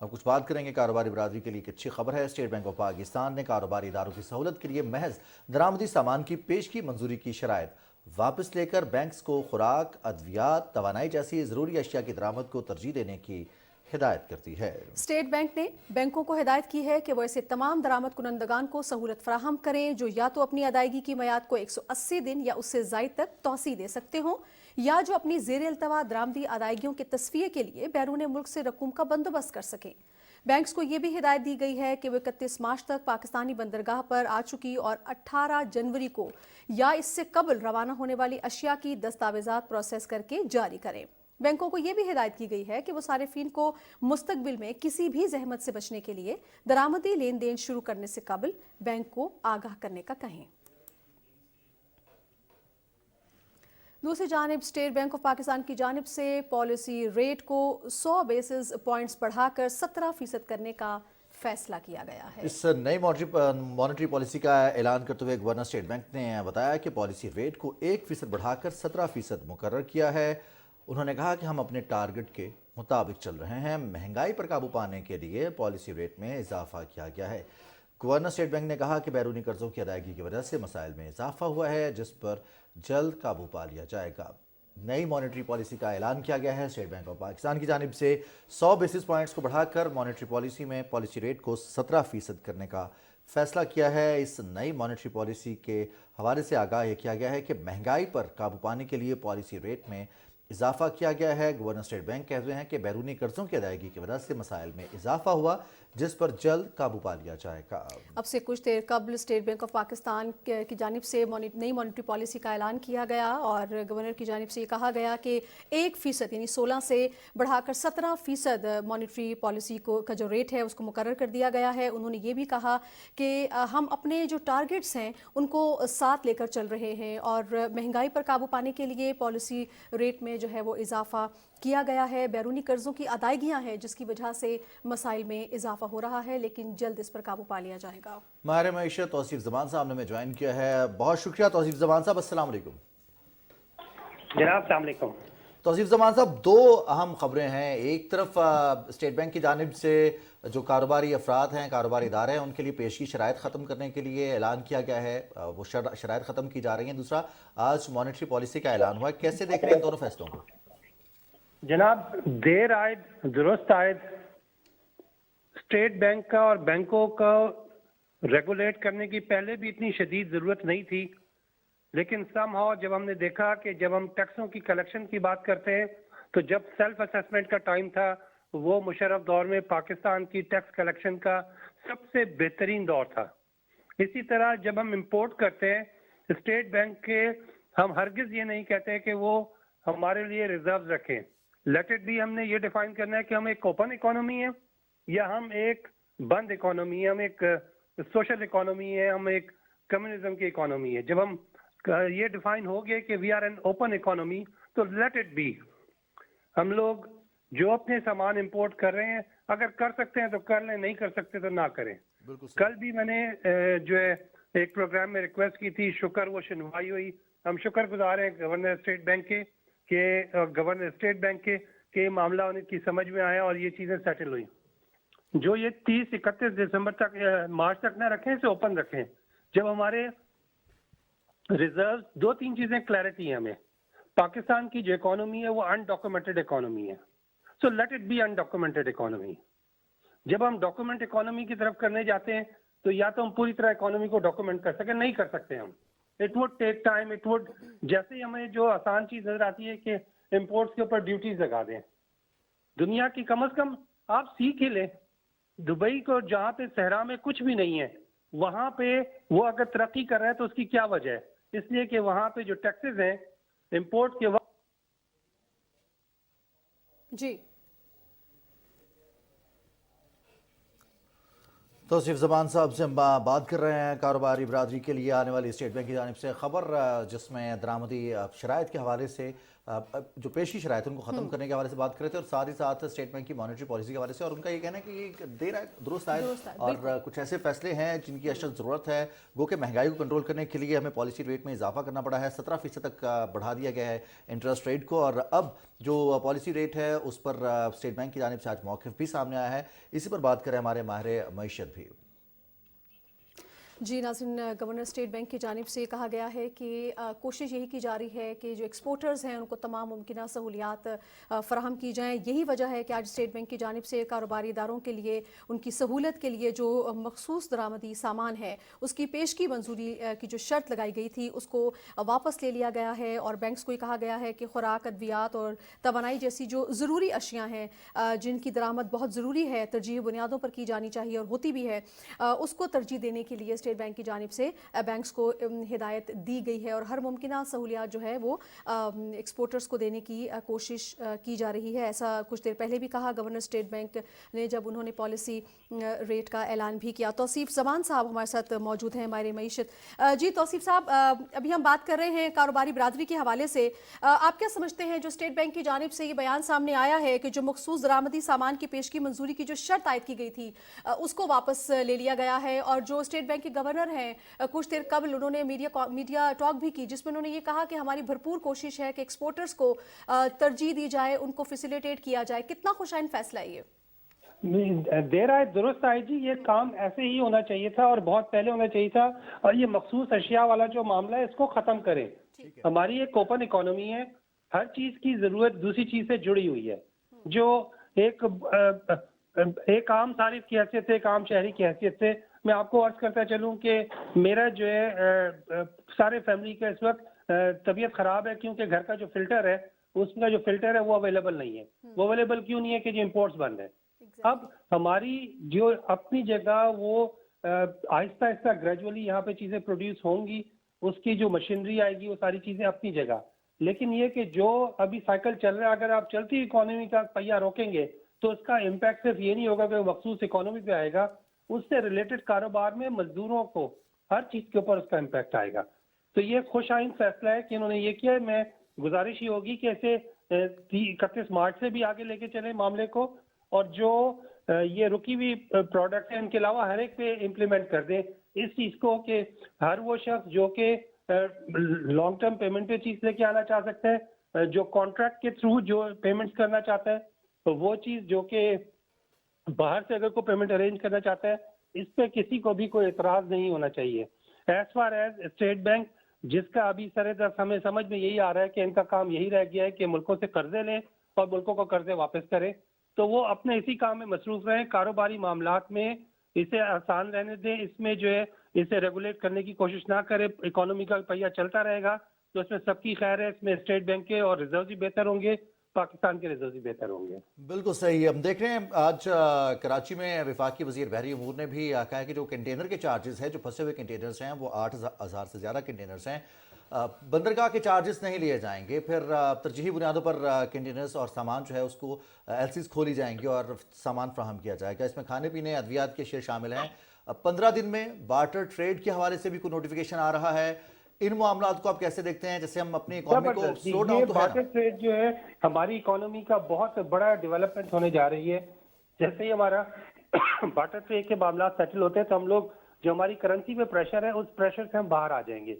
अब कुछ बात करेंगे कारोबारी बरादरी के लिए एक अच्छी खबर है। स्टेट बैंक ऑफ पाकिस्तान ने कारोबारी इदारों की सहूलत के लिए महज दरामदी सामान की पेशगी मंजूरी की शराइत वापस लेकर बैंक्स को खुराक, अद्वियात, तवानाई जैसी ज़रूरी अशिया की दरामद को तरजीह देने की हिदायत करती है।
स्टेट बैंक ने बैंकों को हिदायत की है कि वो ऐसे तमाम दरामद कुनंदगान को सहूलत फराहम करें जो या तो अपनी अदायगी की मियाद को 180 दिन या उससे ज़ायद तक तौसी दे सकते हों, या जो अपनी ज़ेर अल्तवा दरामदी अदायगियों के तस्फिये के लिए बैरून मुल्क से रकूम का बंदोबस्त कर सकें। बैंक्स को ये भी हिदायत दी गई है कि वे 31 मार्च तक पाकिस्तानी बंदरगाह पर आ चुकी और 18 जनवरी को या इससे कबल रवाना होने वाली अशिया की दस्तावेजात प्रोसेस करके जारी करें। बैंकों को ये भी हिदायत की गई है कि वो सारिफीन को मुस्तकबिल में किसी भी जहमत से बचने के लिए दरामदी लेन देन शुरू करने से कबल बैंक को आगाह करने का कहें। दूसरी जानिब स्टेट बैंक ऑफ पाकिस्तान की जानिब से पॉलिसी रेट को 100 बेसिस पॉइंट्स बढ़ाकर 17% करने का फैसला किया गया है।
इस नई मॉनेटरी पॉलिसी का ऐलान करते हुए गवर्नर स्टेट बैंक ने बताया कि पॉलिसी रेट को 1% बढ़ाकर 17% मुकर्रर किया है। उन्होंने कहा कि हम अपने टारगेट के मुताबिक चल रहे हैं। महंगाई पर काबू पाने के लिए पॉलिसी रेट में इजाफा किया गया है। गवर्नर स्टेट बैंक ने कहा कि बैरूनी कर्जों की अदायगी की वजह से मसाइल में इजाफा हुआ है, जिस पर जल्द काबू पा लिया जाएगा। नई मॉनेटरी पॉलिसी का ऐलान किया गया है। स्टेट बैंक ऑफ पाकिस्तान की जानिब से 100 बेसिस पॉइंट्स को बढ़ाकर मॉनेटरी पॉलिसी में पॉलिसी रेट को 17% करने का फैसला किया है। इस नई मॉनेटरी पॉलिसी के हवाले से आगाह यह किया गया है कि महंगाई पर काबू पाने के लिए पॉलिसी रेट में इजाफा किया गया है। गवर्नर स्टेट बैंक कहते हैं कि बैरूनी कर्जों की अदायगी की वजह से मसाइल में इजाफा हुआ, जिस पर जल्द काबू पा लिया जाएगा।
अब से कुछ देर कबल स्टेट बैंक ऑफ पाकिस्तान की जानिब से नई मॉनेटरी पॉलिसी का ऐलान किया गया और गवर्नर की जानिब से ये कहा गया कि 1% यानी 16 से बढ़ाकर 17% मॉनेटरी पॉलिसी का जो रेट है उसको मुकर्रर कर दिया गया है। उन्होंने ये भी कहा कि हम अपने जो टारगेट्स हैं उनको साथ लेकर चल रहे हैं और महंगाई पर काबू पाने के लिए पॉलिसी रेट में जो है वो इजाफा किया गया है। बैरूनी कर्जों की अदायगियाँ हैं जिसकी वजह से मसाइल में इजाफा اضافہ ہو رہا ہے، لیکن جلد اس پر قابو پا لیا جائے گا۔
ماہر معیشت توصیف زمان صاحب نے ہمیں جوائن کیا ہے، بہت شکریہ توصیف زمان صاحب۔ السلام علیکم
جناب، السلام علیکم۔
توصیف زمان صاحب، دو اہم خبریں ہیں۔ ایک طرف اسٹیٹ بینک کی جانب سے جو کاروباری افراد ہیں، کاروباری ادارے ہیں، ان کے لیے پیشگی شرائط ختم کرنے کے لیے اعلان کیا گیا ہے، وہ شرائط ختم کی جا رہی ہیں۔ دوسرا، آج مانیٹری پالیسی کا اعلان ہوا ہے۔ کیسے دیکھ رہے ہیں ان دونوں فیصلوں کو؟
جناب، دیر آئے درست آئے، اسٹیٹ بینک کا اور بینکوں کا ریگولیٹ کرنے کی پہلے بھی اتنی شدید ضرورت نہیں تھی، لیکن سم ہاؤ جب ہم نے دیکھا کہ جب ہم ٹیکسوں کی کلیکشن کی بات کرتے ہیں تو جب سیلف اسیسمنٹ کا ٹائم تھا، وہ مشرف دور میں پاکستان کی ٹیکس کلیکشن کا سب سے بہترین دور تھا۔ اسی طرح جب ہم امپورٹ کرتے ہیں اسٹیٹ بینک کے، ہم ہرگز یہ نہیں کہتے کہ وہ ہمارے لیے ریزروز رکھیں۔ لیٹ اٹ بی، ہم نے یہ ڈیفائن کرنا ہے کہ ہم ایک اوپن اکانومی ہے یا ہم ایک بند اکانومی ہے، ہم ایک سوشل اکانومی ہے، ہم ایک کمیونزم کی اکانومی ہے۔ جب ہم یہ ڈیفائن ہو گیا کہ we are an open economy, تو لیٹ اٹ بی، ہم لوگ جو اپنے سامان امپورٹ کر رہے ہیں اگر کر سکتے ہیں تو کر لیں، نہیں کر سکتے تو نہ کریں۔ کل بھی میں نے جو ہے ایک پروگرام میں ریکویسٹ کی تھی، شکر وہ شنوائی ہوئی۔ ہم شکر گزار ہیں گورنر اسٹیٹ بینک کے کہ معاملہ ان کی سمجھ میں آیا اور یہ چیزیں سیٹل ہوئی۔ جو یہ 30-31 دسمبر تک مارچ تک نہ رکھیں، اسے اوپن رکھیں۔ جب ہمارے ریزرو، دو تین چیزیں کلیئرٹی ہے ہمیں۔ پاکستان کی جو اکانومی ہے وہ انڈاکومنٹڈ اکانومی ہے، so let it be undocumented economy. جب ہم ڈاکومنٹ اکانومی کی طرف کرنے جاتے ہیں تو یا تو ہم پوری طرح اکانومی کو ڈاکومنٹ کر سکیں، نہیں کر سکتے ہم۔ It would take time, it would, جیسے ہی ہمیں جو آسان چیز نظر آتی ہے کہ امپورٹس کے اوپر ڈیوٹیز لگا دیں۔ دنیا کی کم از کم آپ سیکھ ہی لیں، دبئی کو جہاں پہ صحرا میں کچھ بھی نہیں ہے، وہاں پہ وہ اگر ترقی کر رہا ہے تو اس کی کیا وجہ ہے؟ اس لیے کہ وہاں پہ جو ٹیکسز ہیں امپورٹ کے وقت۔
جی
توصیف زمان صاحب سے ہم بات کر رہے ہیں کاروباری برادری کے لیے آنے والی اسٹیٹ بینک کی جانب سے خبر، جس میں درآمدی شرائط کے حوالے سے جو پیشی شرائط ان کو ختم کرنے کے حوالے سے بات کرے تھے، اور ساتھ ہی ساتھ اسٹیٹ بینک کی مانیٹری پالیسی کے حوالے سے، اور ان کا یہ کہنا ہے کہ یہ دیر ہے درست آئے، اور کچھ ایسے فیصلے ہیں جن کی اشد ضرورت ہے۔ گو کہ مہنگائی کو کنٹرول کرنے کے لیے ہمیں پالیسی ریٹ میں اضافہ کرنا پڑا ہے، 17% تک بڑھا دیا گیا ہے انٹرسٹ ریٹ کو، اور اب جو پالیسی ریٹ ہے اس پر اسٹیٹ بینک کی جانب سے آج موقف بھی سامنے آیا ہے۔ اسی پر بات کریں ہمارے ماہر معیشت بھی۔
جی ناظرین، گورنر اسٹیٹ بینک کی جانب سے کہا گیا ہے کہ کوشش یہی کی جا رہی ہے کہ جو ایکسپورٹرز ہیں ان کو تمام ممکنہ سہولیات فراہم کی جائیں۔ یہی وجہ ہے کہ آج اسٹیٹ بینک کی جانب سے کاروباری اداروں کے لیے ان کی سہولت کے لیے جو مخصوص درآمدی سامان ہے اس کی پیشگی منظوری کی جو شرط لگائی گئی تھی اس کو واپس لے لیا گیا ہے، اور بینکس کو یہ کہا گیا ہے کہ خوراک، ادویات اور توانائی جیسی جو ضروری اشیاء ہیں جن کی درآمد بہت ضروری ہے، ترجیحی بنیادوں پر کی جانی چاہیے اور ہوتی بھی ہے، اس کو ترجیح دینے کے لیے اسٹیٹ بینک کی جانب سے بینکس کو ہدایت دی گئی ہے، اور ہر ممکنہ سہولیات جو ہے وہ ایکسپورٹرز کو دینے کی کوشش کی جا رہی ہے۔ ایسا کچھ دیر پہلے بھی کہا گورنر اسٹیٹ بینک نے جب انہوں نے پالیسی ریٹ کا اعلان بھی کیا۔ توصیف زمان صاحب ہمارے ساتھ موجود ہیں، ماہر معیشت۔ جی توصیف صاحب، ابھی ہم بات کر رہے ہیں کاروباری برادری کے حوالے سے، آپ کیا سمجھتے ہیں جو اسٹیٹ بینک کی جانب سے یہ بیان سامنے آیا ہے کہ جو مخصوص درآمدی سامان کی پیشگی منظوری کی جو شرط عائد کی گئی تھی اس کو واپس لے لیا گیا ہے، اور جو اسٹیٹ بینک کے گورنر ہیں کچھ دیر قبل انہوں نے میڈیا ٹاک بھی کی جس میں انہوں نے یہ کہا کہ ہماری بھرپور کوشش ہے کہ ایکسپورٹرز کو ترجیح دی جائے، ان کو فیسیلیٹیٹ کیا جائے۔ کتنا خوشائن فیصلہ ہے یہ؟
دیر آئے درست آئے جی، یہ کام ایسے ہی ہونا چاہیے تھا اور بہت پہلے ہونا چاہیے تھا، اور یہ مخصوص اشیاء والا جو معاملہ ہے اس کو ختم کریں۔ ہماری ایک اوپن اکانومی ہے، ہر چیز کی ضرورت دوسری چیز سے جڑی ہوئی ہے۔ جو ایک عام صارف کی حیثیت سے، ایک عام شہری کی حیثیت سے میں آپ کو عرض کرتا چلوں کہ میرا جو ہے سارے فیملی کا اس وقت طبیعت خراب ہے، کیونکہ گھر کا جو فلٹر ہے اس کا جو فلٹر ہے وہ اویلیبل نہیں ہے۔ وہ اویلیبل کیوں نہیں ہے؟ کہ جو امپورٹس بند ہے۔ اب ہماری جو اپنی جگہ وہ آہستہ آہستہ گریجولی یہاں پہ چیزیں پروڈیوس ہوں گی، اس کی جو مشینری آئے گی وہ ساری چیزیں اپنی جگہ، لیکن یہ کہ جو ابھی سائیکل چل رہا ہے اگر آپ چلتی اکانومی کا پہیہ روکیں گے تو اس کا امپیکٹ صرف یہ نہیں ہوگا کہ وہ مخصوص اکانومی پہ آئے گا، اس سے ریلیٹڈ کاروبار میں مزدوروں کو ہر چیز کے اوپر اس کا امپیکٹ آئے گا۔ تو یہ خوش آئند فیصلہ ہے کہ انہوں نے یہ کیا ہے۔ میں گزارش ہی ہوگی کہ اسے 31 مارچ سے بھی آگے لے کے چلیں معاملے کو، اور جو یہ رکی ہوئی پروڈکٹ ہیں ان کے علاوہ ہر ایک پہ امپلیمنٹ کر دیں اس چیز کو کہ ہر وہ شخص جو کہ لانگ ٹرم پیمنٹ پہ چیز لے کے آنا چاہ سکتا ہے, جو کانٹریکٹ کے تھرو جو پیمنٹس کرنا چاہتا ہے, تو وہ چیز جو کہ باہر سے اگر کوئی پیمنٹ ارینج کرنا چاہتا ہے اس پہ کسی کو بھی کوئی اعتراض نہیں ہونا چاہیے. As far as state bank جس کا ابھی سر دست ہمیں سمجھ میں یہی آ رہا ہے کہ ان کا کام یہی رہ گیا ہے کہ ملکوں سے قرضے لیں اور ملکوں کو قرضے واپس کریں, تو وہ اپنے اسی کام میں مصروف رہیں, کاروباری معاملات میں اسے آسان رہنے دیں, اس میں جو ہے اسے ریگولیٹ کرنے کی کوشش نہ کرے. اکانومی کا پہیہ چلتا رہے گا تو اس میں سب کی خیر ہے, اس میں اسٹیٹ بینک کے اور ریزرو بھی بہتر ہوں گے, پاکستان کے ریزرو بھی بہتر ہوں گے.
بالکل صحیح. ہم دیکھ رہے ہیں آج کراچی میں وفاقی وزیر بحری امور نے بھی کہا ہے کہ جو کنٹینر کے چارجز ہیں, جو پھنسے ہوئے کنٹینرز ہیں وہ 8,000 سے زیادہ کنٹینرز ہیں, بندرگاہ کے چارجز نہیں لیے جائیں گے. پھر ترجیحی بنیادوں پر کنٹینرز اور سامان جو ہے اس کو ایلسیز کھولی جائیں گی اور سامان فراہم کیا جائے گا. اس میں کھانے پینے ادویات کے اشیاء شامل ہیں. 15 دن میں بارٹر ٹریڈ کے حوالے سے بھی کوئی نوٹیفیکیشن آ رہا ہے. ان معاملات کو آپ کیسے دیکھتے ہیں؟ جیسے ہم اپنی اکانومی کو سلو ڈاؤن تو ہے
بارٹر ٹریڈ جو ہے ہماری اکانومی کا بہت بڑا ڈیولپمنٹ ہونے جا رہی ہے. جیسے ہی ہمارا بارٹر ٹریڈ کے معاملات سیٹل ہوتے ہیں تو ہم لوگ جو ہماری کرنسی پہ پریشر ہے اس پریشر سے ہم باہر آ جائیں گے.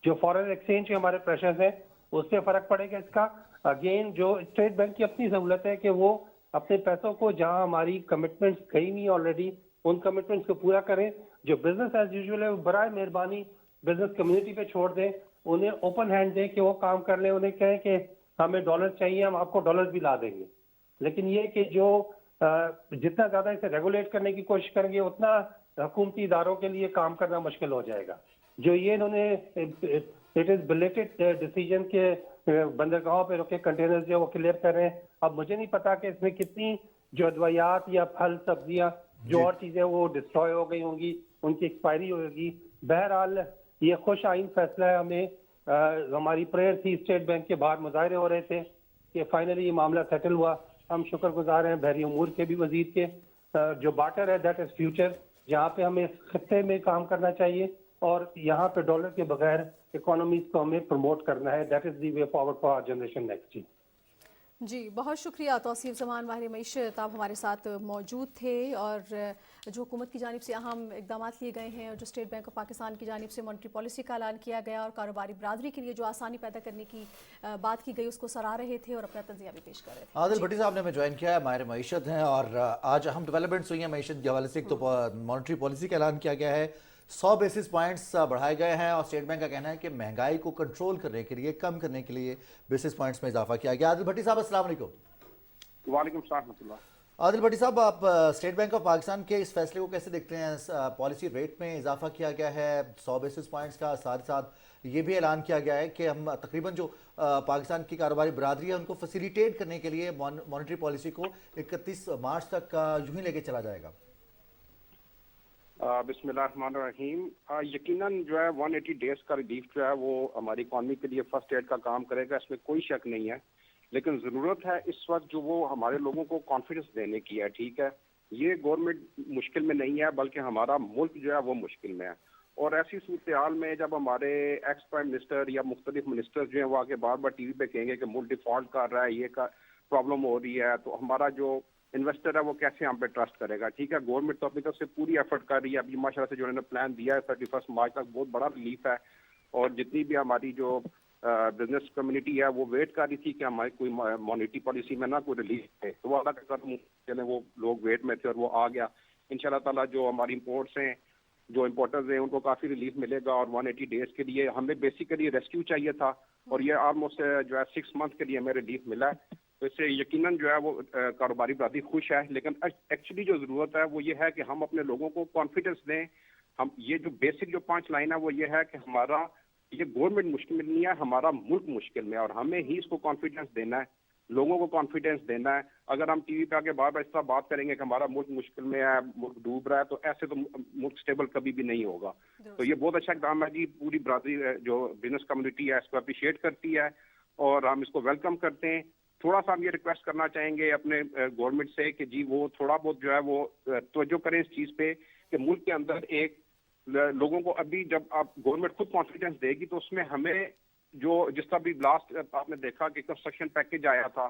جو فارن ایکسچینج کے ہمارے پریشرز ہیں اس سے فرق پڑے گا. اس کا اگین جو اسٹیٹ بینک کی اپنی سہولت ہے کہ وہ اپنے پیسوں کو جہاں ہماری کمٹمنٹس گئی نہیں آلریڈی ان کمٹمنٹس کو پورا کریں. جو بزنس ایز یوزول ہے برائے مہربانی بزنس کمیونٹی پہ چھوڑ دیں, انہیں اوپن ہینڈ دیں کہ وہ کام کر لیں. انہیں کہیں کہ ہمیں ڈالر چاہیے, ہم آپ کو ڈالر بھی لا دیں گے. لیکن یہ کہ جو جتنا زیادہ اسے ریگولیٹ کرنے کی کوشش کریں گے اتنا حکومتی اداروں کے لیے کام کرنا مشکل ہو جائے گا. جو یہ انہوں نے اٹ از بلیٹڈ ڈیسیجن کے بندرگاہوں پہ رکے کنٹینرز جو وہ کلیئر کر رہے ہیں. اب مجھے نہیں پتا کہ اس میں کتنی جو ادویات یا پھل سبزیاں جو اور چیزیں وہ ڈسٹروائے ہو گئی ہوں گی, ان کی ایکسپائری ہوگی. بہرحال یہ خوش آئین فیصلہ ہے. ہمیں ہماری پریئر تھی, اسٹیٹ بینک کے باہر مظاہرے ہو رہے تھے کہ فائنلی یہ معاملہ سیٹل ہوا. ہم شکر گزار ہیں بحری امور کے بھی وزیر کے. جو بارٹر ہے دیٹ از فیوچر, جہاں پہ ہمیں اس خطے میں کام کرنا چاہیے اور یہاں پہ ڈالر کے بغیر اکانومیز کو ہمیں پروموٹ کرنا ہے. That is the way forward for our generation next.
جی بہت شکریہ توصیف زمان ماہر معیشت, آپ ہمارے ساتھ موجود تھے. اور جو حکومت کی جانب سے اہم اقدامات لیے گئے ہیں اور جو اسٹیٹ بینک آف پاکستان کی جانب سے مانیٹری پالیسی کا اعلان کیا گیا اور کاروباری برادری کے لیے جو آسانی پیدا کرنے کی بات کی گئی اس کو سراہ رہے تھے اور اپنا تجزیہ بھی پیش کر رہے تھے.
عادل بھٹی صاحب نے ہمیں جوائن کیا ہے, ماہر معیشت ہیں, اور آج اہم ڈیولپمنٹس ہوئی ہیں معیشت کے حوالے سے. ایک تو مانیٹری پالیسی کا اعلان کیا گیا ہے, 100 بیسس پوائنٹس بڑھائے گئے ہیں, اور اسٹیٹ بینک کا کہنا ہے کہ مہنگائی کو کنٹرول کرنے کے لیے, کم کرنے کے لیے بیسس پوائنٹس میں اضافہ کیا گیا. عادل بھٹی صاحب السلام علیکم.
وعلیکم السلام ورحمۃ اللہ.
عادل بھٹی صاحب, آپ اسٹیٹ بینک آف پاکستان کے اس فیصلے کو کیسے دیکھتے ہیں؟ پالیسی ریٹ میں اضافہ کیا گیا ہے 100 بیسس پوائنٹس کا, ساتھ ساتھ یہ بھی اعلان کیا گیا ہے کہ ہم تقریباً جو پاکستان کی کاروباری برادری ہے ان کو فیسیلیٹیٹ کرنے کے لیے مانیٹری پالیسی کو 31 مارچ تک یوں ہی لے کے چلا جائے گا.
بسم اللہ الرحمن الرحیم. یقیناً جو ہے 180 ڈیز کا ریلیف جو ہے وہ ہماری اکانومی کے لیے فرسٹ ایڈ کا کام کرے گا, اس میں کوئی شک نہیں ہے. لیکن ضرورت ہے اس وقت جو وہ ہمارے لوگوں کو کانفیڈنس دینے کی ہے. ٹھیک ہے, یہ گورنمنٹ مشکل میں نہیں ہے بلکہ ہمارا ملک جو ہے وہ مشکل میں ہے. اور ایسی صورتحال میں جب ہمارے ایکس پرائم منسٹر یا مختلف منسٹر جو ہیں وہ آگے بار بار ٹی وی پہ کہیں گے کہ ملک ڈیفالٹ کر رہا ہے, یہ کا پرابلم ہو رہی ہے, تو ہمارا جو انویسٹر ہے وہ کیسے ہم پہ ٹرسٹ کرے گا. ٹھیک ہے, گورنمنٹ تو اپنی طرف سے پوری ایفرٹ کر رہی ہے. ابھی ماشاء اللہ سے جو انہوں نے پلان دیا ہے 31 مارچ تک بہت بڑا ریلیف ہے. اور جتنی بھی ہماری جو بزنس کمیونٹی ہے وہ ویٹ کر رہی تھی کہ ہماری کوئی مانیٹری پالیسی میں نہ کوئی ریلیف ہے, تو وہ اللہ کا کرم چلے وہ لوگ ویٹ میں تھے اور وہ آ گیا. ان شاء اللہ تعالیٰ جو ہماری امپورٹس ہیں, جو امپورٹرز ہیں, ان کو کافی ریلیف ملے گا. اور 180 ڈیز کے لیے ہمیں بیسیکلی ریسکیو چاہیے تھا اور یہ آلموسٹ جو ہے 6 منتھ کے لیے ہمیں ریلیف ملا ہے. تو اس سے یقیناً جو ہے وہ کاروباری برادری خوش ہے. لیکن ایکچولی جو ضرورت ہے وہ یہ ہے کہ ہم اپنے لوگوں کو کانفیڈنس دیں. ہم یہ جو بیسک جو 5 لائن ہے وہ یہ ہے کہ ہمارا یہ گورنمنٹ مشکل میں نہیں ہے, ہمارا ملک مشکل میں ہے, اور ہمیں ہی اس کو کانفیڈنس دینا ہے, لوگوں کو کانفیڈنس دینا ہے. اگر ہم ٹی وی پہ آگے بار بار اس طرح بات کریں گے کہ ہمارا ملک مشکل میں ہے, ملک ڈوب رہا ہے, تو ایسے تو ملک سٹیبل کبھی بھی نہیں ہوگا. تو یہ بہت اچھا اقدام ہے جی. پوری برادری جو بزنس کمیونٹی ہے اس کو اپریشیٹ کرتی ہے اور ہم اس کو ویلکم کرتے ہیں. تھوڑا سا ہم یہ ریکویسٹ کرنا چاہیں گے اپنے گورنمنٹ سے کہ جی وہ تھوڑا بہت جو ہے وہ توجہ کریں اس چیز پہ کہ ملک کے اندر ایک لوگوں کو ابھی جب آپ گورنمنٹ خود کانفیڈنس دے گی تو اس میں ہمیں جو جس طرح بھی لاسٹ آپ نے دیکھا کہ کنسٹرکشن پیکج آیا تھا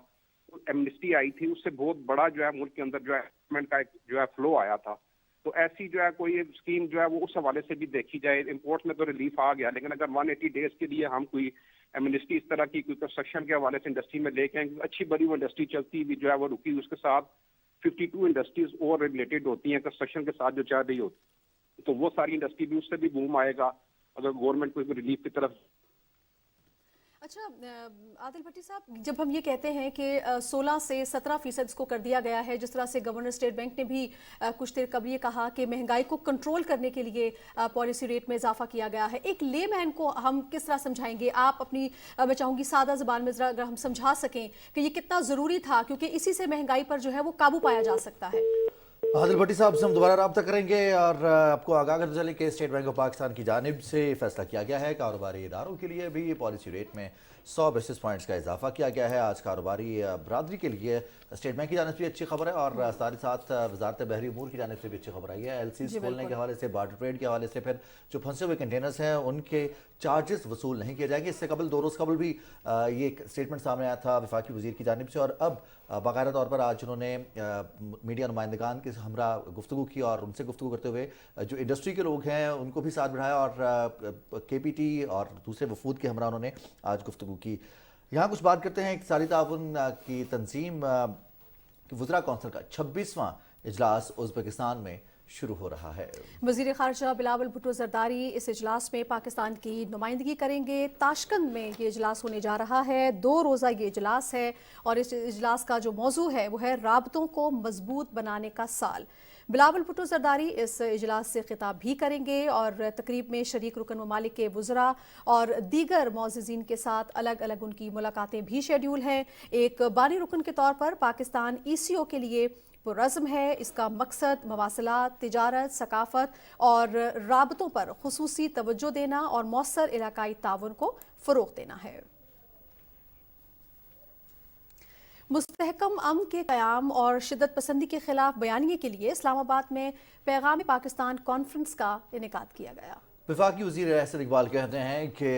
एमनेस्टी आई थी उससे बहुत बड़ा जो है मुल्क के अंदर जो है इन्वेस्टमेंट का एक जो है फ्लो आया था। तो ऐसी जो है कोई स्कीम जो है वो उस हवाले से भी देखी जाए। इंपोर्ट में तो रिलीफ आ गया, लेकिन अगर 180 डेज के लिए हम कोई एमनेस्टी इस तरह की कोई कंस्ट्रक्शन के हवाले से इंडस्ट्री में लेके आएंगे, अच्छी बड़ी वो इंडस्ट्री चलती भी जो है वो रुकी, उसके साथ 52 इंडस्ट्रीज और रिलेटेड होती हैं कंस्ट्रक्शन के साथ जो चल रही होती, तो वो सारी इंडस्ट्री भी उससे भी बूम आएगा अगर गवर्नमेंट कोई रिलीफ की तरफ।
अच्छा आदिल भट्टी साहब, जब हम ये कहते हैं कि 16 से 17% इसको कर दिया गया है, जिस तरह से गवर्नर स्टेट बैंक ने भी कुछ देर कबल ये कहा कि महंगाई को कंट्रोल करने के लिए पॉलिसी रेट में इजाफा किया गया है, एक लेमैन को हम किस तरह समझाएंगे? आप अपनी मैं चाहूँगी सादा ज़बान में ज़रा अगर हम समझा सकें कि ये कितना ज़रूरी था, क्योंकि इसी से महंगाई पर जो है वो काबू पाया जा सकता है।
आदिल भट्टी साहब से हम दोबारा रब्ता करेंगे और आपको आगाह करते चले कि स्टेट बैंक ऑफ पाकिस्तान की जानिब से फैसला किया गया है कारोबारी इदारों के लिए भी पॉलिसी रेट में 100 बेसिस पॉइंट्स का इजाफा किया गया है। आज कारोबारी बरादरी के लिए स्टेट बैंक की जानिब से भी अच्छी खबर है और साथ ही साथ वजारत बहरी उमूर की जानिब से भी अच्छी खबर आई है। एलसीज खोलने के हवाले से, बार्टर ट्रेड के हवाले से, फिर जो फंसे हुए कंटेनर्स हैं उनके चार्जेस वसूल नहीं किए जाएंगे। इससे कबल 2 रोज़ कबल भी ये स्टेटमेंट सामने आया था वफाकी वज़ीर की जानिब से और अब बाकायदा तौर पर आज उन्होंने मीडिया नुमाइंदगान के हमरा गुफ्तगू की और उनसे गुफ्तगू करते हुए जो इंडस्ट्री के लोग हैं उनको भी साथ बढ़ाया और KPT और दूसरे वफूद के हमरा उन्होंने आज गुफ्तगू की। यहाँ कुछ बात करते हैं इक़्तिसादी ताउन की तंजीम वज़रा कौंसिल का 26वां इजलास उज़्बेकिस्तान में शुरू हो रहा है।
वज़ीर ख़ारजा बिलावल भुट्टो ज़रदारी इस इजलास में पाकिस्तान की नुमाइंदगी करेंगे। ताशकंद में ये इजलास होने जा रहा है, 2 रोज़ा ये इजलास है और इस इजलास का जो मौजू है वो है राबतों को मजबूत बनाने का साल। बिलावल भुट्टो ज़रदारी इस इजलास से खिताब भी करेंगे और तकरीब में शरीक रुकन ममालिक के वज़रा और दीगर मौज़िज़ीन के साथ अलग अलग उनकी मुलाकातें भी शेड्यूल हैं। एक बानी रुकन के तौर पर पाकिस्तान ECO के लिए पुरज़्म है। इसका मकसद मवासलात, तिजारत, सकाफत और राबतों पर खुसूसी तवज्जो देना और मौसर इलाकाई ताउन को फ़रोग़ देना है। मुस्तहकम अमन के क़याम और शिद्दत पसंदी के खिलाफ बयानिए के लिए इस्लामाबाद में पैगाम पाकिस्तान कॉन्फ्रेंस का इनेकाद किया गया।
वफाकी वज़ीर एहसन इकबाल कहते हैं कि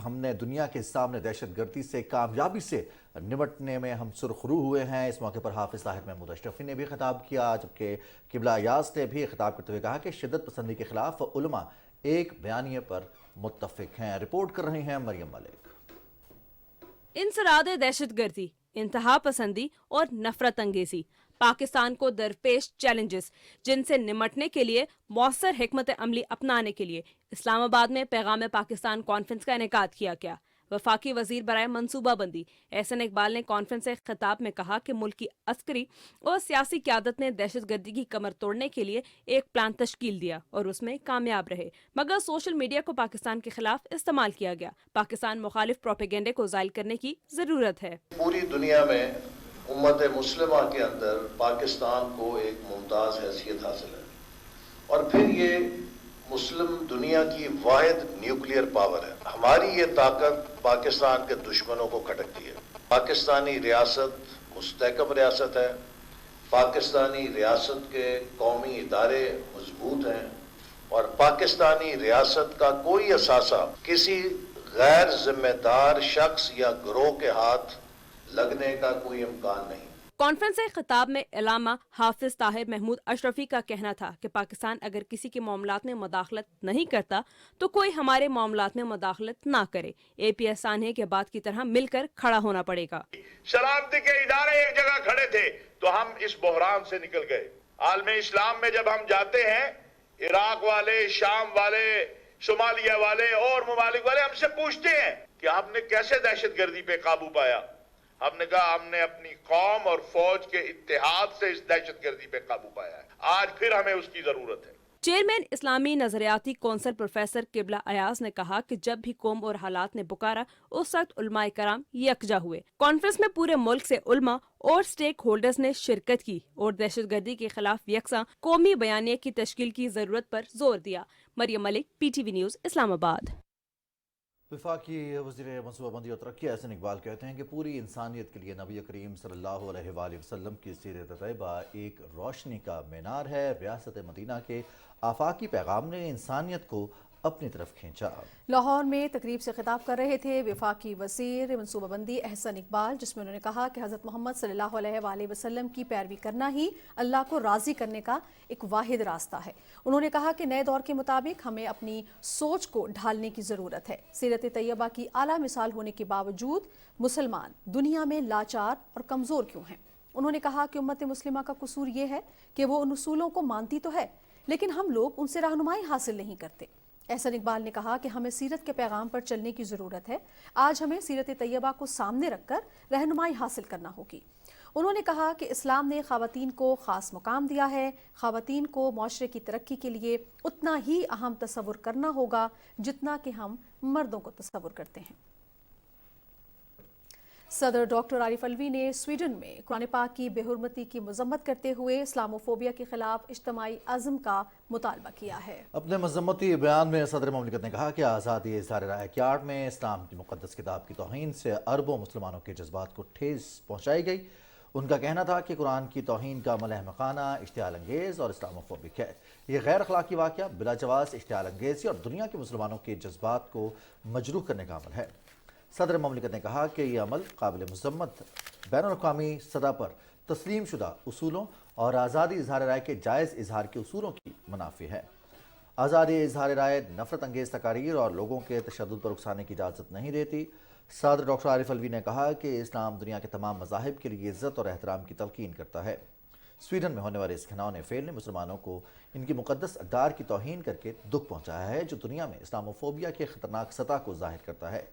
हमने दुनिया के सामने दहशतगर्दी से कामयाबी से निपटने में हम सुरखरू हुए हैं। इस मौके पर हाफिज़ ताहिर महमूद अशरफी ने भी खिताब किया, जबकि किबला अयाज ने भी खिताब करते हुए कहा कि शिद्दत पसंदी के खिलाफ उलमा एक बयानिए पर मुत्तफ़िक हैं। रिपोर्ट कर रही हैं मरियम मलिक।
इंसराद दहशतगर्दी, इंतहा पसंदी और नफरत अंगेजी पाकिस्तान को दरपेश चैलेंजेस जिनसे निमटने के लिए मौसर हिकमत अमली अपनाने के लिए इस्लामाबाद में पैगाम पाकिस्तान कॉन्फ्रेंस का इनेकाद किया गया। वफाकी वजीर बराए मनसूबा बंदी एहसन इकबाल ने कॉन्फ्रेंस से खिताब में कहा कि मुल्क की अस्करी और सियासी क़यादत ने दहशतगर्दी की कमर तोड़ने के लिए एक प्लान तश्कील दिया और उसमें कामयाब रहे, मगर सोशल मीडिया को पाकिस्तान के खिलाफ इस्तेमाल किया गया। पाकिस्तान मुखालिफ प्रोपेगेंडे को ज़ाइल करने की ज़रूरत है।
पूरी दुनिया में उम्मत मुस्लिमा के अंदर पाकिस्तान को एक मुमताज़ हैसियत हासिल है और फिर ये मुस्लिम दुनिया की वाहिद न्यूक्लियर पावर है। हमारी ये ताकत पाकिस्तान के दुश्मनों को खटकती है। पाकिस्तानी रियासत मुस्तहकम रियासत है, पाकिस्तानी रियासत के कौमी इदारे मजबूत हैं और पाकिस्तानी रियासत का कोई असासा किसी गैर जिम्मेदार शख्स या गिरोह के हाथ लगने का कोई इम्कान नहीं।
कॉन्फ्रेंस से खिताब में इलामा हाफिज ताहिर महमूद अशरफी का कहना था कि पाकिस्तान अगर किसी के मामलात में मुदाखलत नहीं करता तो कोई हमारे मामलात में मुदाखलत ना करे। APS सान्हे के बाद की तरह मिलकर खड़ा होना पड़ेगा।
सलामती के इदारे एक जगह खड़े थे तो हम इस बहरान से निकल गए। आलम इस्लाम में जब हम जाते हैं, इराक वाले, शाम वाले, सोमालिया वाले और ममालिक वाले हमसे पूछते हैं कि आपने कैसे दहशतगर्दी पे काबू पाया। हमने कहा हमने अपनी कौम और फौज के इत्तेहाद से इस दहशतगर्दी पे काबू पाया है। आज फिर हमें उसकी जरूरत है।
चेयरमैन इस्लामी नजरियाती कौंसिल प्रोफेसर किबला अयाज ने कहा कि जब भी कौम और हालात ने पुकारा उस वक्त उलमाए कराम यकजा हुए। कॉन्फ्रेंस में पूरे मुल्क से उलमा और स्टेक होल्डर्स ने शिरकत की और दहशतगर्दी के खिलाफ यकसा कौमी बयानिया की तश्कील की जरूरत पर जोर दिया। Maryam Malik, PTV news, Islamabad.
वफाकी वज़ीर मनसूबाबंदी और तरक्की एहसन इकबाल कहते हैं कि पूरी इंसानियत के लिए नबी करीम सल्लल्लाहु अलैहि वसल्लम की सीरत तैयबा एक रोशनी का मीनार है। रियासत मदीना के आफाकी पैगाम ने इंसानियत को अपनी तरफ खींचा।
लाहौर में तकरीब से खिताब कर रहे थे वफाकी वज़ीर मनसूबाबंदी अहसन इकबाल, जिसमें उन्होंने कहा कि हज़रत मोहम्मद सल्लल्लाहु अलैहि वसल्लम की पैरवी करना ही अल्लाह को राज़ी करने का एक वाहिद रास्ता है। उन्होंने कहा कि नए दौर के मुताबिक हमें अपनी सोच को ढालने की ज़रूरत है। सीरत तैयबा की आला मिसाल होने के बावजूद मुसलमान दुनिया में लाचार और कमज़ोर क्यों हैं। उन्होंने कहा कि उम्मत मुस्लिमा का कसूर ये है कि वो उन उसूलों को मानती तो है, लेकिन हम लोग उनसे रहनुमाई हासिल नहीं करते। एहसन इकबाल ने कहा कि हमें सीरत के पैगाम पर चलने की ज़रूरत है। आज हमें सीरत तैयबा को सामने रखकर रहनुमाई हासिल करना होगी। उन्होंने कहा कि इस्लाम ने ख़वातीन को ख़ास मुकाम दिया है। ख़वातीन को माशरे की तरक्की के लिए उतना ही अहम तसव्वुर करना होगा जितना कि हम मर्दों को तसव्वुर करते हैं। सदर डॉक्टर आरिफ अलवी ने स्वीडन में कुरान पाक की बेहुरमती की मजम्मत करते हुए इस्लामोफोबिया के खिलाफ इज्तिमाई अज़्म का मुतालबा किया है।
अपने मजम्मती बयान में सदर ममलिकत ने कहा कि आज़ादी इज़हार राय की आड़ में इस्लाम की मुक़द्दस किताब की तौहीन से अरबों मुसलमानों के जज्बात को ठेस पहुँचाई गई। उनका कहना था कि कुरान की तौहीन का अमल अहमकाना, इश्तियाल अंगेज़ और इस्लामोफोबिक है। ये गैर अखलाकी वाक़या बिला जवाज़ इश्तियाल अंगेज़ी और दुनिया के मुसलमानों के जज्बात को मजरूह करने का अमल है। सदर ममलिकत ने कहा कि यह अमल काबिल मज़म्मत बैनुल-अक़वामी सतह पर तस्लीम शुदा उसूलों और आज़ादी इज़हार राय के जायज़ इज़हार के उसूलों की मुनाफी है। आज़ादी इज़हार राय नफ़रत अंगेज़ तकारीर और लोगों के तशद्दुद पर उकसाने की इजाज़त नहीं देती। सदर डॉक्टर आरिफ अलवी ने कहा कि इस्लाम दुनिया के तमाम मज़ाहिब के लिए इज़्ज़त और एहतराम की तलकीन करता है। स्वीडन में होने वाले इस घिनौने फेल ने मुसलमानों को इनकी मुक़द्दस अक़दार की तौहीन करके दुख पहुँचाया है, जो दुनिया में इस्लामोफोबिया के ख़तरनाक सतह को ज़ाहिर करता है।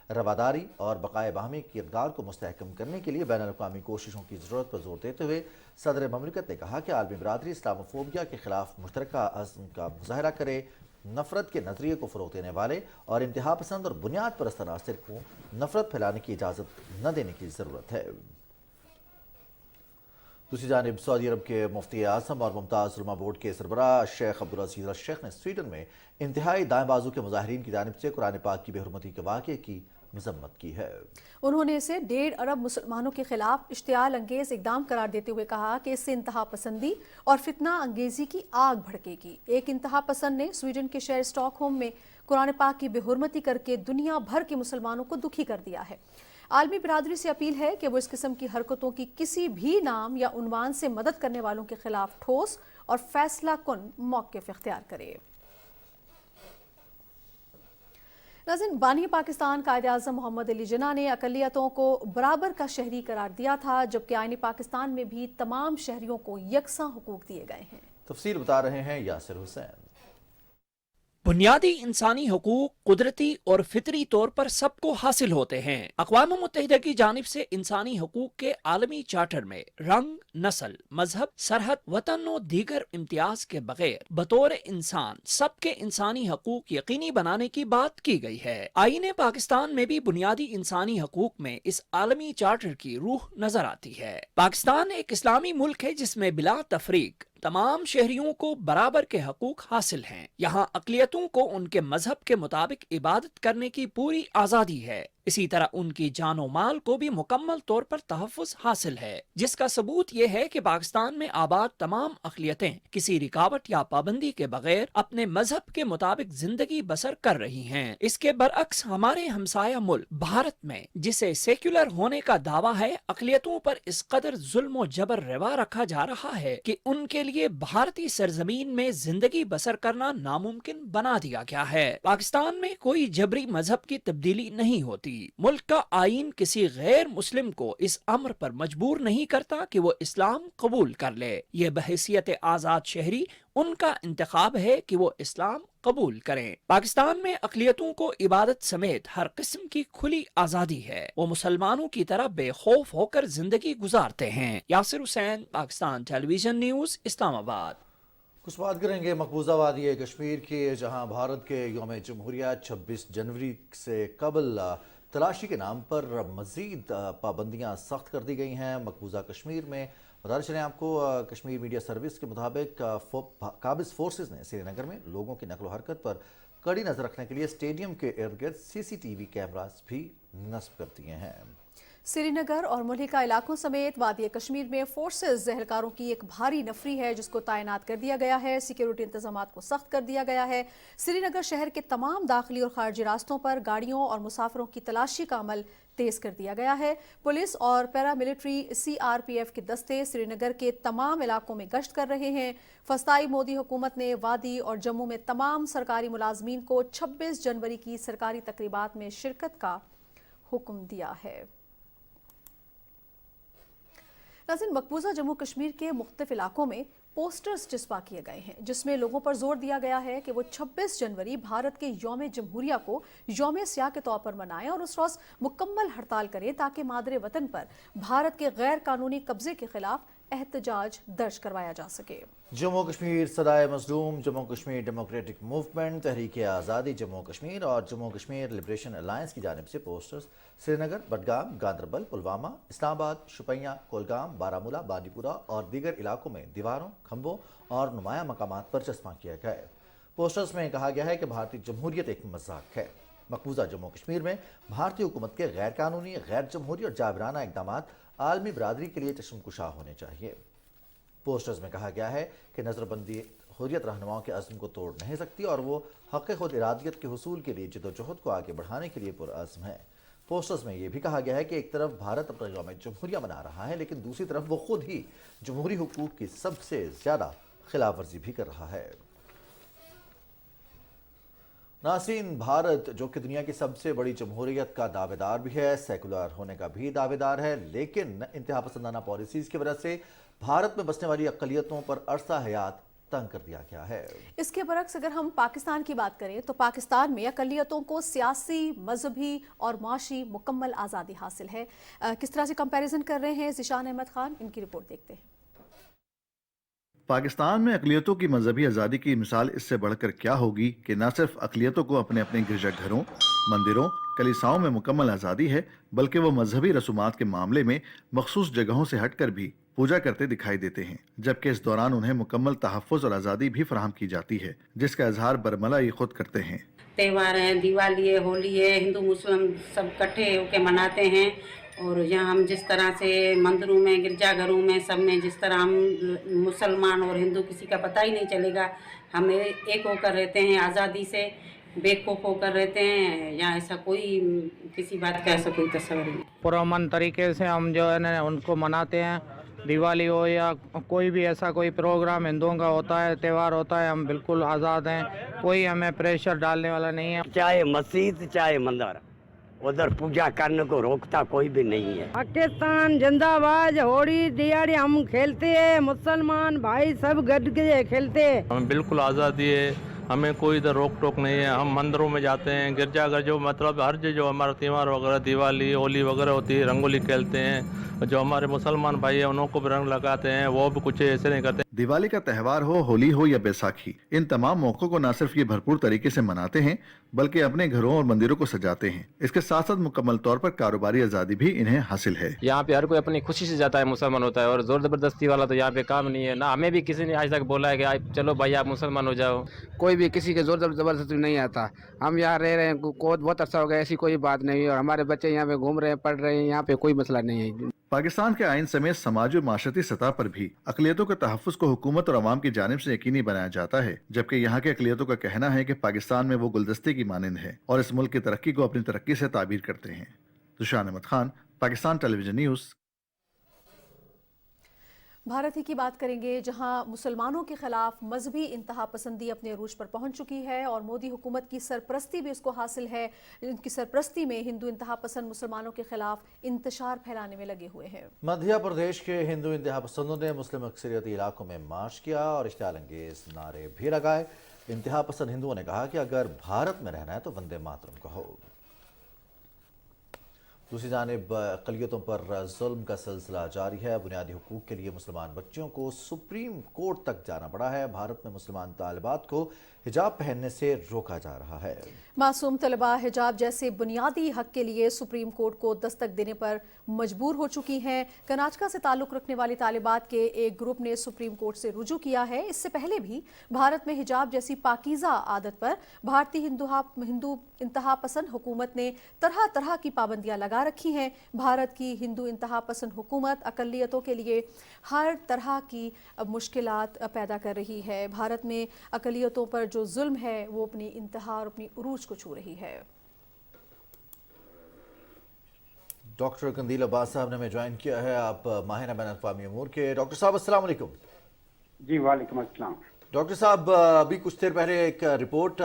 रवादारी और बकाए बाहमी की इक़दार को मुस्तहकम करने के लिए बैनुल-अक़वामी कोशिशों की ज़रूरत पर जोर देते हुए सदर ममलिकत ने कहा कि आलमी बरादरी इस्लामोफोबिया के खिलाफ मुश्तरका अज़्म का मुज़ाहरा करे। नफ़रत के नज़रिए को फ़रोग़ देने वाले और इंतहा पसंद और बुनियाद परस्त अनासर को नफ़रत फैलाने की इजाज़त न देने की ज़रूरत है। दूसरी जानिब सऊदी अरब के मुफ्ती आज़म और मुमताज़ उलमा बोर्ड के सरबराह शेख अब्दुल अज़ीज़ अल शेख ने स्वीडन में इंतहाई दाएं बाजू के मुजाहिरीन की जानिब से कुरान पाक की बेहुरमती के वाक़े की मजम्मत की है।
उन्होंने इसे 1.5 अरब मुसलमानों के खिलाफ इश्तियाल अंगेज इकदाम करार देते हुए कहा कि इससे इंतहा पसंदी और फितना अंगेजी की आग भड़केगी। एक इंतहा पसंद ने स्वीडन के शहर स्टॉकहोम में कुरान पाक की बेहुरमती करके दुनिया भर के मुसलमानों को दुखी कर दिया है। आलमी बिरादरी से अपील है कि वो इस किस्म की हरकतों की किसी भी नाम या उन्वान से मदद करने वालों के खिलाफ ठोस और फैसला कुन मौक़िफ़ इख्तियार करे। नाज़रीन, बानी पाकिस्तान कायदे आज़म मोहम्मद अली जिन्ना ने अक़लियतों को बराबर का शहरी करार दिया था, जबकि आईन पाकिस्तान में भी तमाम शहरियों को यकसा हुकूक दिए गए हैं।
तफसील बता रहे हैं यासिर हुसैन।
बुनियादी इंसानी हुकूक कुदरती और फितरी तौर पर सबको हासिल होते हैं। अक़वाम मुत्तहिदा की जानिब से इंसानी हुकूक के आलमी चार्टर में रंग, नस्ल, मजहब, सरहद, वतन और दीगर इम्तियाज के बगैर बतौर इंसान सबके इंसानी हुकूक यकीनी बनाने की बात की गई है। आईन पाकिस्तान में भी बुनियादी इंसानी हुकूक में इस आलमी चार्टर की रूह नजर आती है। पाकिस्तान एक इस्लामी मुल्क है जिसमें बिला तफरीक तमाम शहरियों को बराबर के हकूक हासिल हैं। यहाँ अक़लियतों को उनके मजहब के मुताबिक इबादत करने की पूरी आज़ादी है। इसी तरह उनकी जानो माल को भी मुकम्मल तौर पर तहफ़्फ़ुज़ हासिल है, जिसका सबूत ये है कि पाकिस्तान में आबाद तमाम अक़लियतें किसी रिकावट या पाबंदी के बगैर अपने मजहब के मुताबिक जिंदगी बसर कर रही हैं। इसके बरअक्स हमारे हमसाया मुल्क भारत में, जिसे सेक्युलर होने का दावा है, अक़लियतों पर इस कदर जुल्म और जबर रवा रखा जा रहा है कि उनके लिए भारतीय सरजमीन में जिंदगी बसर करना नामुमकिन बना दिया गया है। पाकिस्तान में कोई जबरी मजहब की तब्दीली नहीं होती। मुल्क का आईन किसी गैर मुस्लिम को इस अम्र पर मजबूर नहीं करता कि वो इस्लाम कबूल कर ले। ये बहैसियत आज़ाद शहरी उनका इंतखाब है कि वो इस्लाम कबूल करें। पाकिस्तान में अक़लियतों को इबादत समेत हर किस्म की खुली आज़ादी है। वो मुसलमानों की तरह बेखौफ होकर जिंदगी गुजारते हैं। Yasir Hussain, Pakistan television news, Islamabad.
कुछ बात करेंगे मकबूजा वादी कश्मीर की, जहां भारत के यौम जमहूरिया 26 जनवरी से कबल तलाशी के नाम पर मज़ीद पाबंदियां सख्त कर दी गई हैं। मकबूजा कश्मीर में बताते चलें आपको, कश्मीर मीडिया सर्विस के मुताबिक काबिज़ फोर्सेस ने श्रीनगर में लोगों की नकलो हरकत पर कड़ी नज़र रखने के लिए स्टेडियम के इर्द गिर्द CCTV कैमरास भी नस्ब कर दिए हैं।
श्रीनगर और मुल्हिका इलाकों समेत वादी कश्मीर में फोर्सेज एहलकारों की एक भारी नफरी है जिसको तैनात कर दिया गया है। सिक्योरिटी इंतजामात को सख्त कर दिया गया है। श्रीनगर शहर के तमाम दाखिली और खारजी रास्तों पर गाड़ियों और मुसाफिरों की तलाशी का अमल तेज कर दिया गया है। पुलिस और पैरामिलिट्री CRPF के दस्ते श्रीनगर के तमाम इलाकों में गश्त कर रहे हैं। फस्ताई मोदी हुकूमत ने वादी और जम्मू में तमाम सरकारी मुलाजमीन को 26 जनवरी की सरकारी तकरीबात में शिरकत का हुक्म दिया है। नाज़रीन, मकबूजा जम्मू कश्मीर के मुख्तलिफ इलाकों में पोस्टर्स चिस्पा किए गए हैं जिसमें लोगों पर जोर दिया गया है कि वो 26 जनवरी भारत के यौम जमहूरिया को यौम स्याह के तौर पर मनाएं और उस रोज़ मुकम्मल हड़ताल करें ताकि मादरे वतन पर भारत के गैर कानूनी कब्जे के खिलाफ एहतजाज दर्ज करवाया जा सके।
जम्मू कश्मीर सदाए मजलूम, जम्मू कश्मीर डेमोक्रेटिक मूवमेंट, तहरीक आज़ादी जम्मू कश्मीर और जम्मू कश्मीर लिबरेशन अलायंस की जानिब से पोस्टर्स श्रीनगर, बडगाम, गांदरबल, पुलवामा, इस्लामाबाद, शुपियां, कोलगाम, बारामूला, बांदीपुरा और दीगर इलाकों में दीवारों, खंभों और नुमाया मकामात पर चस्पा किया गया है। पोस्टर्स में कहा गया है कि भारतीय जमहूरियत एक मजाक है। मकबूजा जम्मू कश्मीर में भारतीय हुकूमत के गैर कानूनी, गैर जमहूरी और जाबराना इकदाम आलमी बरादरी के लिए चश्मकुशा होने चाहिए। पोस्टर्स में कहा गया है कि नज़रबंदी हुर्रियत रहनुमाओं के अज़्म को तोड़ नहीं सकती और वो हक़ खुद इरादियत के हुसूल के लिए जद्दोजहद को आगे बढ़ाने के लिए पुरअज़्म है। पोस्टर्स में यह भी कहा गया है कि एक तरफ भारत अपना यौम जमहूरिया मना रहा है लेकिन दूसरी तरफ वो खुद ही जमहूरी हुकूक की सबसे ज़्यादा खिलाफ वर्जी भी कर रहा है। नाज़रीन, भारत जो कि दुनिया की सबसे बड़ी जमहूरियत का दावेदार भी है, सेकुलर होने का भी दावेदार है, लेकिन इंतहा पसंदाना पॉलिसीज़ की वजह से भारत में बसने वाली अक़लियतों पर अरसा हयात तंग कर दिया गया है।
इसके बरक्स अगर हम पाकिस्तान की बात करें तो पाकिस्तान में अक़लियतों को सियासी, मजहबी और माशी मुकम्मल आज़ादी हासिल है। किस तरह से कंपैरिजन कर रहे हैं ज़िशान अहमद खान, इनकी रिपोर्ट देखते हैं।
पाकिस्तान में अक़लियतों की मजहबी आज़ादी की मिसाल इससे बढ़कर क्या होगी कि न सिर्फ अक़लियतों को अपने अपने गिरजाघरों, मंदिरों, कलीसाओं में मुकम्मल आज़ादी है बल्कि वो मजहबी रसूमात के मामले में मखसूस जगहों से हटकर भी पूजा करते दिखाई देते हैं, जबकि इस दौरान उन्हें मुकम्मल तहफ़्फ़ुज़ और आज़ादी भी फराहम की जाती है जिसका इजहार बरमला ये खुद करते हैं।
त्यौहार है, दिवाली है, होली है, हिंदू मुस्लिम सब इकट्ठे होकर मनाते हैं और यहाँ हम जिस तरह से मंदिरों में, गिरजाघरों में, सब में जिस तरह हम मुसलमान और हिंदू किसी का पता ही नहीं चलेगा, हम एक होकर रहते हैं, आज़ादी से बेखौफ होकर रहते हैं। यहाँ ऐसा कोई किसी बात का ऐसा कोई तस्वर नहीं।
पुरअमन तरीके से हम जो है ना उनको मनाते हैं। दिवाली हो या कोई भी ऐसा कोई प्रोग्राम हिंदुओं का होता है, त्यौहार होता है, हम बिल्कुल आज़ाद हैं, कोई हमें प्रेशर डालने वाला नहीं है।
चाहे मस्जिद चाहे मंदिर, उधर पूजा करने को रोकता कोई भी नहीं है।
पाकिस्तान जिंदाबाद। होली दिवाली हम खेलते हैं, मुसलमान भाई सब गड के खेलते हैं।
हमें बिल्कुल आज़ादी है, हमें कोई इधर रोक टोक नहीं है। हम मंदिरों में जाते हैं, गिरजाघर जो मतलब हर जो हमारा त्यौहार वगैरह, दिवाली, होली वगैरह होती है, रंगोली खेलते हैं। जो हमारे मुसलमान भाई हैं उनको भी रंग लगाते हैं, वो भी कुछ ऐसे नहीं करते।
दिवाली का त्यौहार हो, होली हो या बैसाखी, इन तमाम मौक़ों को न सिर्फ ये भरपूर तरीके से मनाते हैं बल्कि अपने घरों और मंदिरों को सजाते हैं। इसके साथ साथ मुकम्मल तौर पर कारोबारी आज़ादी भी इन्हें हासिल है।
यहाँ पे हर कोई अपनी खुशी से जाता है, मुसलमान होता है, और जोर जबरदस्ती वाला तो यहाँ पे काम नहीं है ना। हमें भी किसी ने आज तक बोला है कि चलो भाई आप मुसलमान हो जाओ।
कोई भी किसी के जोर जबरदस्ती नहीं आता। हम यहाँ रह रहे हैं, बहुत अच्छा हो गया, ऐसी कोई बात नहीं है और हमारे बच्चे यहाँ पे घूम रहे हैं, पढ़ रहे हैं, यहाँ पे कोई मसला नहीं है।
पाकिस्तान के आइन समेत समाजी और माशरती सतह पर भी अक़लियतों के तहफ़्फ़ुज़ को हुकूमत और अवाम की जानिब से यकीनी बनाया जाता है, जबकि यहाँ के अक़लियतों का कहना है कि पाकिस्तान में वो गुलदस्ते की मानंद है और इस मुल्क की तरक्की को अपनी तरक्की से ताबीर करते हैं। Zeeshan Ahmed Khan, Pakistan television news.
भारत ही की बात करेंगे जहां मुसलमानों के खिलाफ मजहबी इंतहा पसंदी अपने अरूज पर पहुंच चुकी है और मोदी हुकूमत की सरपरस्ती भी उसको हासिल है। इनकी सरपरस्ती में हिंदू इंतहा पसंद मुसलमानों के खिलाफ इंतशार फैलाने में लगे हुए हैं।
मध्य प्रदेश के हिंदू इंतहा पसंदों ने मुस्लिम अक्सरियती इलाकों में मार्च किया और इश्तियाल अंगेज नारे भी लगाए। इंतहा पसंद हिंदुओं ने कहा कि अगर भारत में रहना है तो वंदे मातरम कहो। दूसरी जानिब अक़लियतों पर जुल्म का सिलसिला जारी है। बुनियादी हुकूक के लिए मुसलमान बच्चियों को सुप्रीम कोर्ट तक जाना पड़ा है। भारत में मुसलमान तालिबात को हिजाब पहनने से रोका जा रहा है।
मासूम तलबा हिजाब जैसे बुनियादी हक के लिए सुप्रीम कोर्ट को दस्तक देने पर मजबूर हो चुकी हैं। कर्नाटका से ताल्लुक़ रखने वाली तालिबात के एक ग्रुप ने सुप्रीम कोर्ट से रुजू किया है। इससे पहले भी भारत में हिजाब जैसी पाकीज़ा आदत पर भारतीय हिंदू इंतहा पसंद हुकूमत ने तरह तरह की पाबंदियां लगाई लगा रखी हैं। भारत की हिंदू इंतहा पसंद हुकूमत अकलियतों के लिए हर तरह की मुश्किलात पैदा कर रही है। भारत में अकलियतों पर जो जुल्म है वो अपनी इंतहा और अपनी उरूज को छू रही है।
डॉक्टर कंदील अब्बास साहब ने हमें ज्वाइन किया है, आप माहिर हैं बैन अक़वामी अमूर के। डॉक्टर साहब अस्सलाम वालेकुम।
जी वालेकुम अस्सलाम।
डॉक्टर साहब, अभी कुछ देर पहले एक रिपोर्ट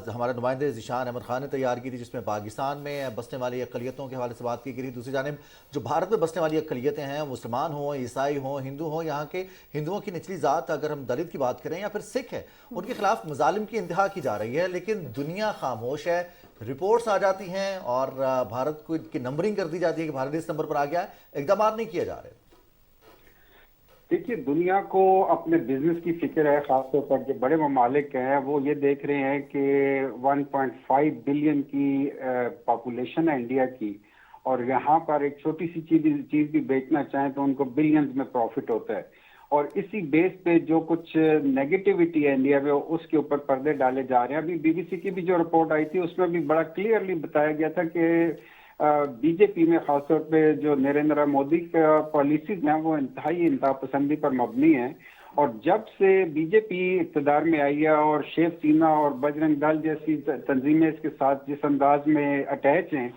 हमारे नुमाइंदे ज़ीशान अहमद खान ने तैयार की थी, जिसमें पाकिस्तान में बसने वाली अक़लियतों के हवाले से बात की गई थी। दूसरी जानिब जो भारत में बसने वाली अक़लियतें हैं, मुसलमान हों, ईसाई हों, हिंदू हों, यहाँ के हिंदुओं की निचली ज़ात, अगर हम दलित की बात करें या फिर सिख है, उनके खिलाफ मजालिम की इंतहा की जा रही है, लेकिन दुनिया खामोश है। रिपोर्ट्स आ जाती हैं और भारत को की नंबरिंग कर दी जाती है कि भारत इस नंबर पर आ गया है, इक़दाम नहीं किए जा रहे।
देखिए, दुनिया को अपने बिजनेस की फिक्र है। खासतौर पर जो बड़े ममालिक हैं वो ये देख रहे हैं कि 1.5 बिलियन की पॉपुलेशन है इंडिया की, और यहाँ पर एक छोटी सी चीज भी बेचना चाहें तो उनको बिलियंस में प्रॉफिट होता है। और इसी बेस पे जो कुछ नेगेटिविटी है इंडिया में, उसके ऊपर पर्दे डाले जा रहे हैं। अभी बीबीसी की भी जो रिपोर्ट आई थी उसमें भी बड़ा क्लियरली बताया गया था कि बीजेपी में खासतौर पे जो नरेंद्र मोदी का पॉलिसीज हैं वो इंतहा पसंदी पर मबनी है। और जब से बीजेपी इक़्तिदार में आई है और शिव सेना और बजरंग दल जैसी तंजीमें इसके साथ जिस अंदाज में अटैच हैं,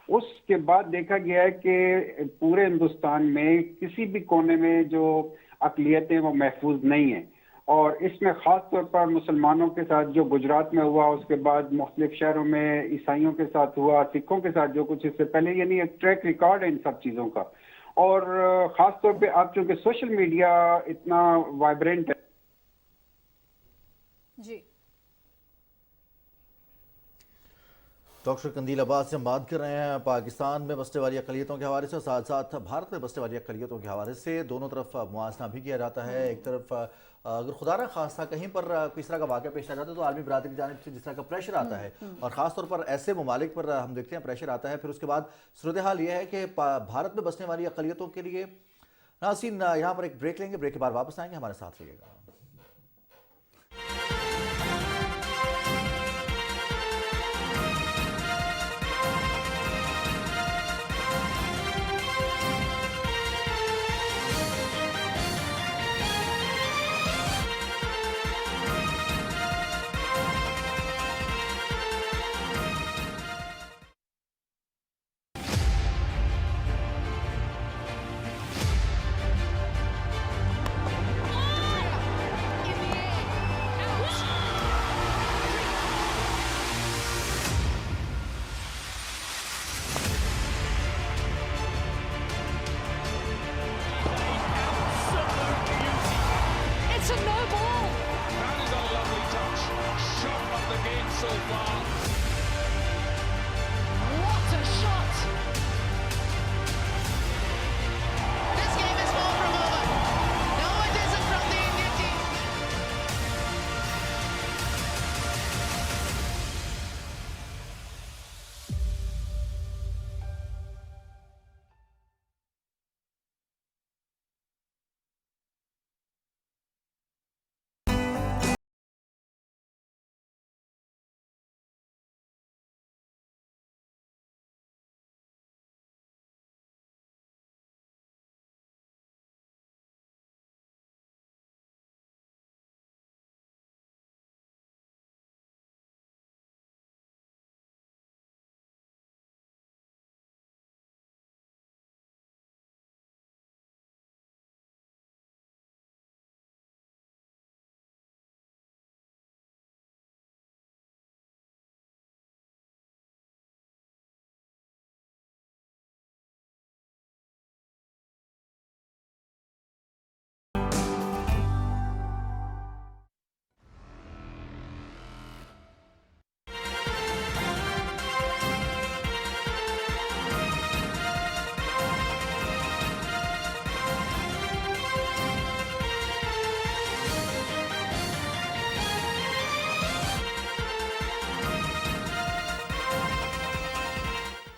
उसके बाद देखा गया है कि पूरे हिंदुस्तान में किसी भी कोने में जो अक़लियतें वो महफूज नहीं हैं। और इसमें ख़ास तौर पर मुसलमानों के साथ जो गुजरात में हुआ, उसके बाद मुख्तलिफ शहरों में ईसाइयों के साथ हुआ, सिखों के साथ जो कुछ इससे पहले, यानी एक ट्रैक रिकॉर्ड है इन सब चीज़ों का। और ख़ास तौर पे अब चूँकि सोशल मीडिया इतना वाइब्रेंट है।
जी,
डॉक्टर कंदील अब्बास से हम बात कर रहे हैं पाकिस्तान में बसने वाली अक़लियतों के हवाले से, और साथ साथ भारत में बसने वाली अक़लियतों के हवाले से। दोनों तरफ मुआसना भी किया जाता है। एक तरफ अगर खुदा न खास्ता कहीं पर किस तरह का वाक़या पेश आ जाता है तो आलमी बरादरी की जानिब से जिस तरह का प्रेशर आता है, और ख़ास तौर पर ऐसे ममालिक पर हम देखते हैं प्रेशर आता है, फिर उसके बाद सूरत हाल ये है कि भारत में बसने वाली अक़लियतों के लिए। नाज़रीन, यहाँ पर एक ब्रेक लेंगे, ब्रेक के बाद वापस आएंगे, हमारे साथ रहिएगा।
It's a no ball. That is a lovely touch. Shot of the game so far. What a shot. This game is far from over. No, it isn't from the Indian team.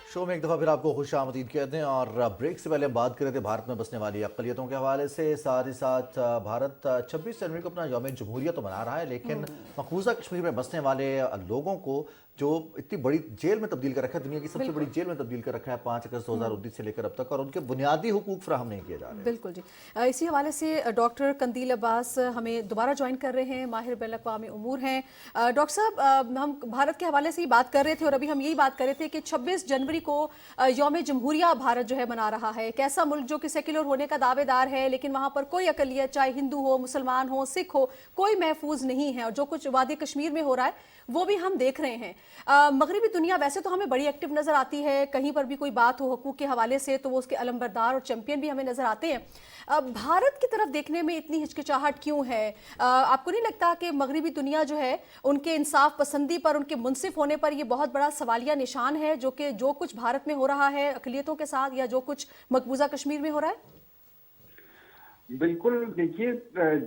Show में एक दफ़ा फिर आपको खुश आमदीद कहते हैं। और ब्रेक से पहले हम बात कर रहे थे भारत में बसने वाली अक़लियतों के हवाले से। साथ ही साथ भारत 26 जनवरी को अपना यौम जमहूरियत तो मना रहा है, लेकिन मकबूजा कश्मीर में बसने वाले लोगों को जो इतनी बड़ी जेल में तब्दील कर रखा है, दुनिया की सबसे बड़ी जेल में तब्दील कर रखा है 5 अगस्त 2019 से लेकर अब तक, और उनके बुनियादी हुकूक फराहम नहीं किए जा रहे।
बिल्कुल जी। इसी हवाले से डॉक्टर कंदील अब्बास हमें दोबारा ज्वाइन कर रहे हैं, माहिर बैन अक़वामी उमूर हैं। डॉक्टर साहब, हम भारत के हवाले से ही बात कर रहे थे और अभी हम यही बात कर रहे थे कि 26 जनवरी को यौम जमहूरिया भारत जो है मना रहा है। एक ऐसा मुल्क जो कि सेक्युलर होने का दावेदार है, लेकिन वहाँ पर कोई अकलियत, चाहे हिंदू हो, मुसलमान हो, सिख हो, कोई महफूज नहीं है, और जो कुछ वादी कश्मीर में हो रहा है वो भी हम देख रहे हैं। मगरबी दुनिया वैसे तो हमें बड़ी एक्टिव नज़र आती है, कहीं पर भी कोई बात हो हुकूक के हवाले से तो वो उसके अलमबरदार और चैंपियन भी हमें नज़र आते हैं। भारत की तरफ देखने में इतनी हिचकिचाहट क्यों है? आपको नहीं लगता कि मगरबी दुनिया जो है उनके इंसाफ पसंदी पर, उनके मुनसिफ होने पर ये बहुत बड़ा सवालिया निशान है, जो कि जो कुछ भारत में हो रहा है अकलियतों के साथ या जो कुछ मकबूजा कश्मीर में हो रहा है?
बिल्कुल, देखिए,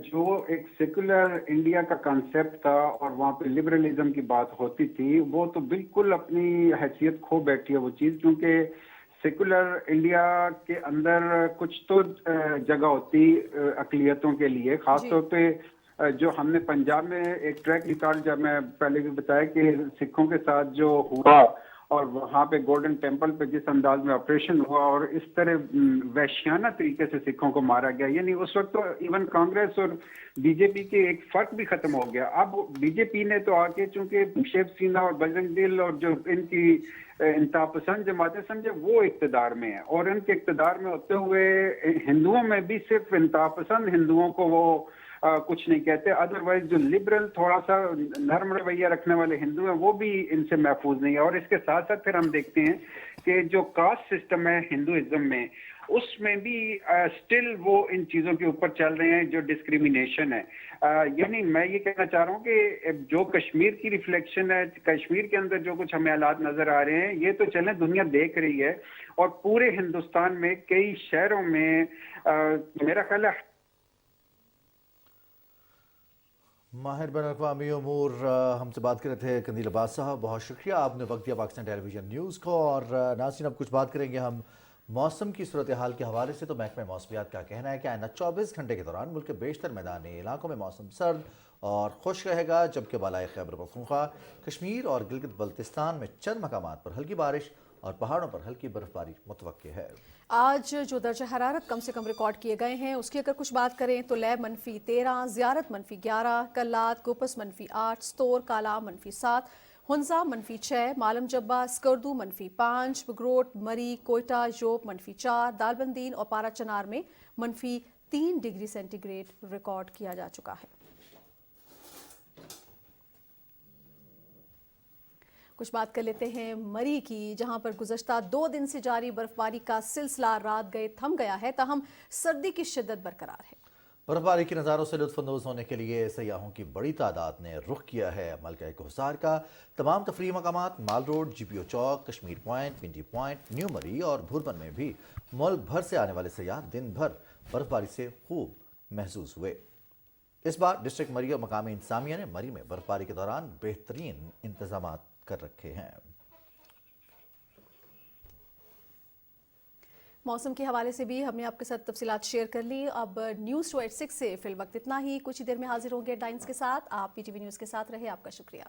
जो एक सेकुलर इंडिया का कॉन्सेप्ट था और वहाँ पे लिबरलिज्म की बात होती थी, वो तो बिल्कुल अपनी हैसियत खो बैठी है वो चीज़, क्योंकि सेकुलर इंडिया के अंदर कुछ तो जगह होती अकलियतों के लिए, खास तौर पे जो हमने पंजाब में एक ट्रैक रिकॉर्ड, जब मैं पहले भी बताया कि सिखों के साथ जो हुआ और वहाँ पे गोल्डन टेम्पल पे जिस अंदाज में ऑपरेशन हुआ और इस तरह वैश्याना तरीके से सिखों को मारा गया, यानी उस वक्त तो इवन कांग्रेस और बीजेपी के एक फर्क भी खत्म हो गया। अब बीजेपी ने तो आके, चूंकि शिवसेना और बजरंग दल और जो इनकी इंतहा पसंद जमातें समझे वो इक़्तिदार में है, और इनके इक़्तिदार में होते हुए हिंदुओं में भी सिर्फ इंतहा पसंद हिंदुओं को वो कुछ नहीं कहते, अदरवाइज जो लिबरल थोड़ा सा नरम रवैया रखने वाले हिंदू हैं वो भी इनसे महफूज नहीं है। और इसके साथ साथ फिर हम देखते हैं कि जो कास्ट सिस्टम है हिंदुइज्म में, उसमें भी स्टिल वो इन चीज़ों के ऊपर चल रहे हैं, जो डिस्क्रिमिनेशन है। यानी मैं ये कहना चाह रहा हूँ कि जो कश्मीर की रिफ्लेक्शन है, कश्मीर के अंदर जो कुछ हमें हालात नज़र आ रहे हैं, ये तो चलें दुनिया देख रही है, और पूरे हिंदुस्तान में कई शहरों में मेरा ख्याल है।
माहिर बैन अक़वामी उमूर हमसे बात कर रहे थे कंदील अब्बास साहब, बहुत शुक्रिया आपने वक्त दिया पाकिस्तान टेलीविज़न न्यूज़ को। और नाज़रीन, अब कुछ बात करेंगे हम मौसम की सूरत हाल के हवाले से। तो महकमे मौसमियात का कहना है कि आइंदा 24 घंटे के दौरान मुल्क के बेशतर मैदानी इलाकों में मौसम सर्द और खुश रहेगा, जबकि बालाई खैबर पख्तूनख्वा, कश्मीर और गिलगित बल्तिस्तान में चंद मकामात पर हल्की बारिश और पहाड़ों पर हल्की बर्फबारी मुतवक्के है। आज जो दर्जा हरारत कम से कम रिकॉर्ड किए गए हैं उसकी अगर कुछ बात करें तो लैब -13, ज़ियारत -11, कल्लात गुपस -8, स्तोर काला -7, हुंजा -6, मालम जब्बा स्कर्दू -5, बगरोट मरी कोयटा जोब -4, दालबंदीन और पारा चनार में -3 डिग्री सेंटीग्रेड रिकॉर्ड किया जा चुका है। कुछ बात कर लेते हैं मरी की, जहां पर गुज़श्ता 2 दिन से जारी बर्फबारी का सिलसिला रात गए थम गया है, ताहम सर्दी की शिद्दत बरकरार है। बर्फबारी के नज़ारों से लुत्फ़अंदोज़ होने के लिए सयाहों की बड़ी तादाद ने रुख किया है मलका कोहसार का। तमाम तफरीही मकामात माल रोड, GPO चौक, कश्मीर पॉइंट, पिंडी पॉइंट, न्यू मरी और भूरबन में भी मुल्क भर से आने वाले सयाह दिन भर बर्फबारी से खूब महसूस हुए। इस बार डिस्ट्रिक्ट मरी और मकामी इंतजामिया ने मरी में बर्फबारी के दौरान बेहतरीन इंतजाम कर रखे हैं। मौसम के हवाले से भी हमने आपके साथ तफसीलात शेयर कर ली। अब न्यूज़ 286 से फिल वक्त इतना ही। कुछ ही देर में हाजिर होंगे हेडलाइंस के साथ। आप PTV न्यूज़ के साथ रहे। आपका शुक्रिया।